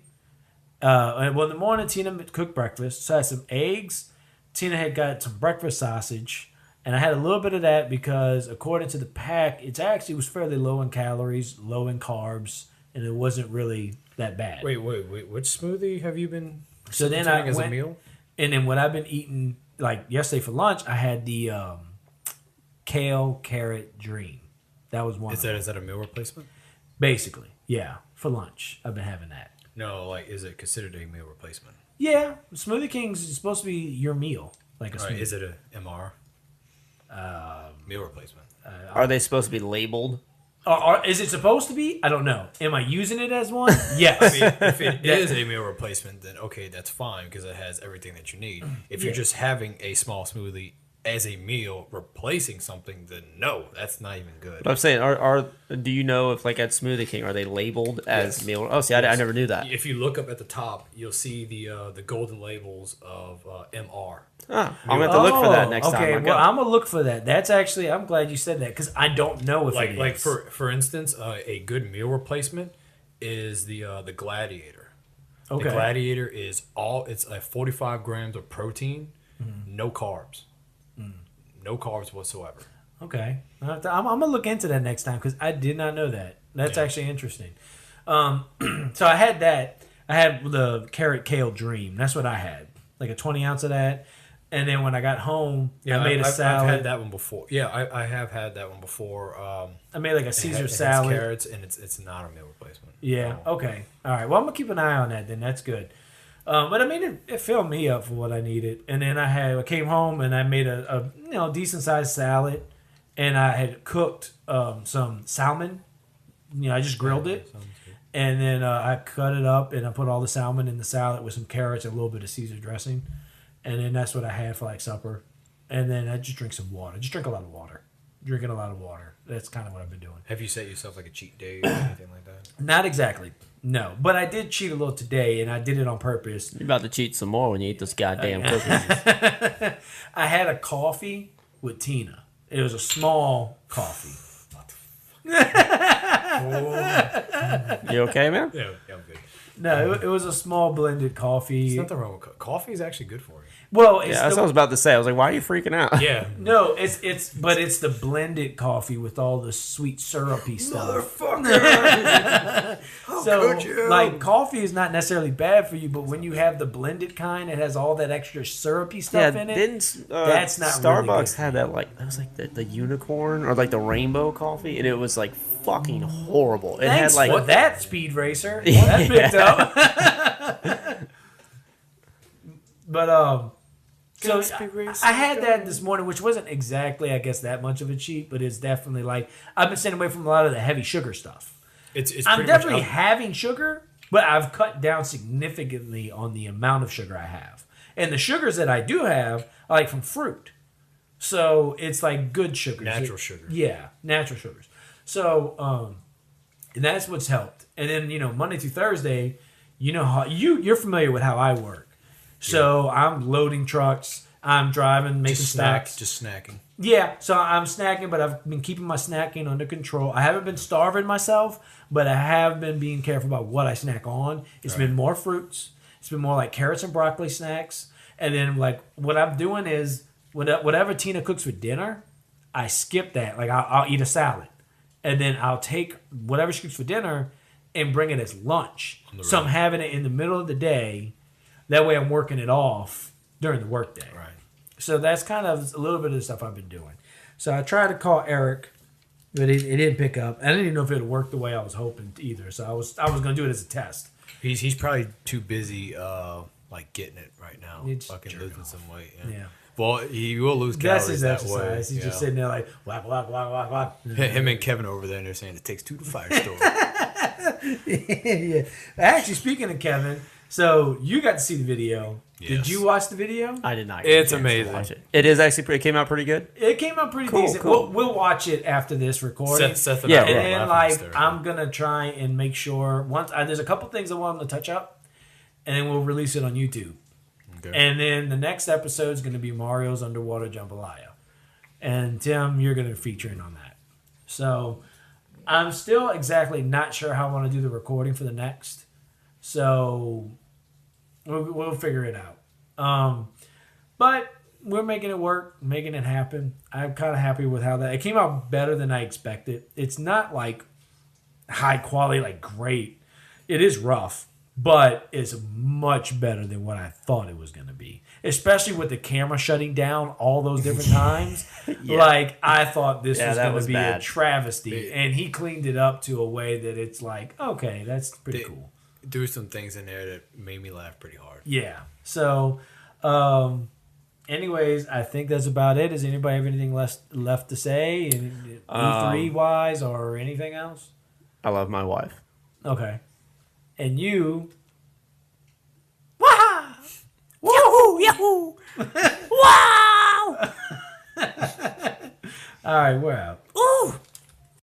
In the morning, Tina cooked breakfast. So I had some eggs. Tina had got some breakfast sausage. And I had a little bit of that because according to the pack, it actually was fairly low in calories, low in carbs, and it wasn't really that bad. Wait. Which smoothie have you been So then substituting I as went, a meal? and then what I've been eating, like yesterday for lunch, I had the kale carrot dream. That was one. Is that a meal replacement? Basically, yeah, for lunch. I've been having that. No, like is it considered a meal replacement? Yeah, Smoothie King's is supposed to be your meal, like a All right, smoothie. is it a MR? Meal replacement. Are they supposed to be labeled? Is it supposed to be? I don't know. Am I using it as one? Yes. I mean, if it is a meal replacement, then okay, that's fine because it has everything that you need. If you're Yeah. just having a small smoothie as a meal replacing something, then no, that's not even good. But I'm saying, do you know if like at Smoothie King are they labeled as Yes. meal? Oh, see, I never knew that. If you look up at the top, you'll see the golden labels of MR. Oh, I'm gonna have to look for that next time. Okay, I well, go. I'm gonna look for that. That's actually, I'm glad you said that because I don't know if it is. Like for instance, a good meal replacement is the Gladiator. Okay. The Gladiator is it's 45 grams of protein, no carbs. No carbs whatsoever. Okay, I'm gonna look into that next time because I did not know that. That's actually interesting. So I had that. I had the carrot kale dream. That's what I had, like a 20 ounce of that. And then when I got home, I made a salad. I've had that one before. Yeah, I have had that one before. I made like a It Caesar has salad. carrots, and it's not a meal replacement. Yeah. No. Okay. All right. Well, I'm gonna keep an eye on that. Then that's good. But I mean, it filled me up for what I needed. And then I came home and I made a decent sized salad, and I had cooked some salmon. I just grilled it, and then I cut it up and I put all the salmon in the salad with some carrots and a little bit of Caesar dressing, and then that's what I had for like supper. And then I just drink some water. Just drink a lot of water. Drinking a lot of water. That's kind of what I've been doing. Have you set yourself like a cheat day or anything like that? Not exactly. No, but I did cheat a little today, and I did it on purpose. You're about to cheat some more when you eat this goddamn cookies. I had a coffee with Tina. It was a small coffee. You okay, man? Yeah, I'm good. No, it was a small blended coffee. There's nothing wrong with coffee. Is actually good for you. Well, it's Yeah, that's what I was about to say. I was like, why are you freaking out? Yeah. no, it's the blended coffee with all the sweet syrupy stuff. So, could you? like, coffee is not necessarily bad for you, but when you have the blended kind, it has all that extra syrupy stuff in it. Didn't that's not really Starbucks good. had that like it was like the unicorn or like the rainbow coffee, and it was like fucking horrible. It Thanks had like for that, Speed Racer. Well, that picked up. But so I had that this morning, which wasn't exactly, I guess, that much of a cheat, but it's definitely like I've been staying away from a lot of the heavy sugar stuff. It's I'm pretty definitely much having sugar, but I've cut down significantly on the amount of sugar I have. And the sugars that I do have are like from fruit. So it's like good sugars. Natural sugar. Yeah, natural sugars. So and that's what's helped. And then, Monday through Thursday, how you're familiar with how I work. So I'm loading trucks, I'm driving, making stacks. Just snacking. Yeah, so I'm snacking, but I've been keeping my snacking under control. I haven't been starving myself, but I have been being careful about what I snack on. It's been more fruits. It's been more like carrots and broccoli snacks. And then like what I'm doing is whatever Tina cooks for dinner, I skip that. Like I'll eat a salad. And then I'll take whatever she cooks for dinner and bring it as lunch. So I'm having it in the middle of the day. That way I'm working it off during the workday. Right. So that's kind of a little bit of the stuff I've been doing. So I tried to call Eric, but he didn't pick up. I didn't even know if it would work the way I was hoping either. So I was going to do it as a test. He's probably too busy like getting it right now. It's Fucking jerk losing off. some weight. Yeah. Well, he will lose That's calories his that exercise. way. He's just sitting there like, whack, whack, whack, whack, whack. Him and Kevin over there, and they're saying it takes two to Firestore. Yeah. Actually, speaking of Kevin, so you got to see the video. Did Yes. you watch the video? I did not. Get a It's chance to amazing. watch it. It is actually it came out pretty good. It came out pretty Cool, decent. cool. We'll watch it after this recording. Seth and Yeah, I And were then, laughing like, hysterically. I'm going to try and make sure there's a couple things I want them to touch up, and then we'll release it on YouTube. Okay. And then the next episode is going to be Mario's Underwater Jambalaya. And Tim, you're going to feature in on that. So I'm still exactly not sure how I want to do the recording for the next. So we'll figure it out. But we're making it work, making it happen. I'm kind of happy with how it came out better than I expected. It's not like high quality, like great. It is rough, but it's much better than what I thought it was going to be. Especially with the camera shutting down all those different times. Like, I thought this was that going was to be bad. a travesty. And he cleaned it up to a way that it's like, okay, that's pretty cool. There some things in there that made me laugh pretty hard. Yeah. So, anyways, I think that's about it. Does anybody have anything left to say? E3 wise or anything else? I love my wife. Okay. And you. Wah! Woohoo! Yahoo! Wow! All right, we're out.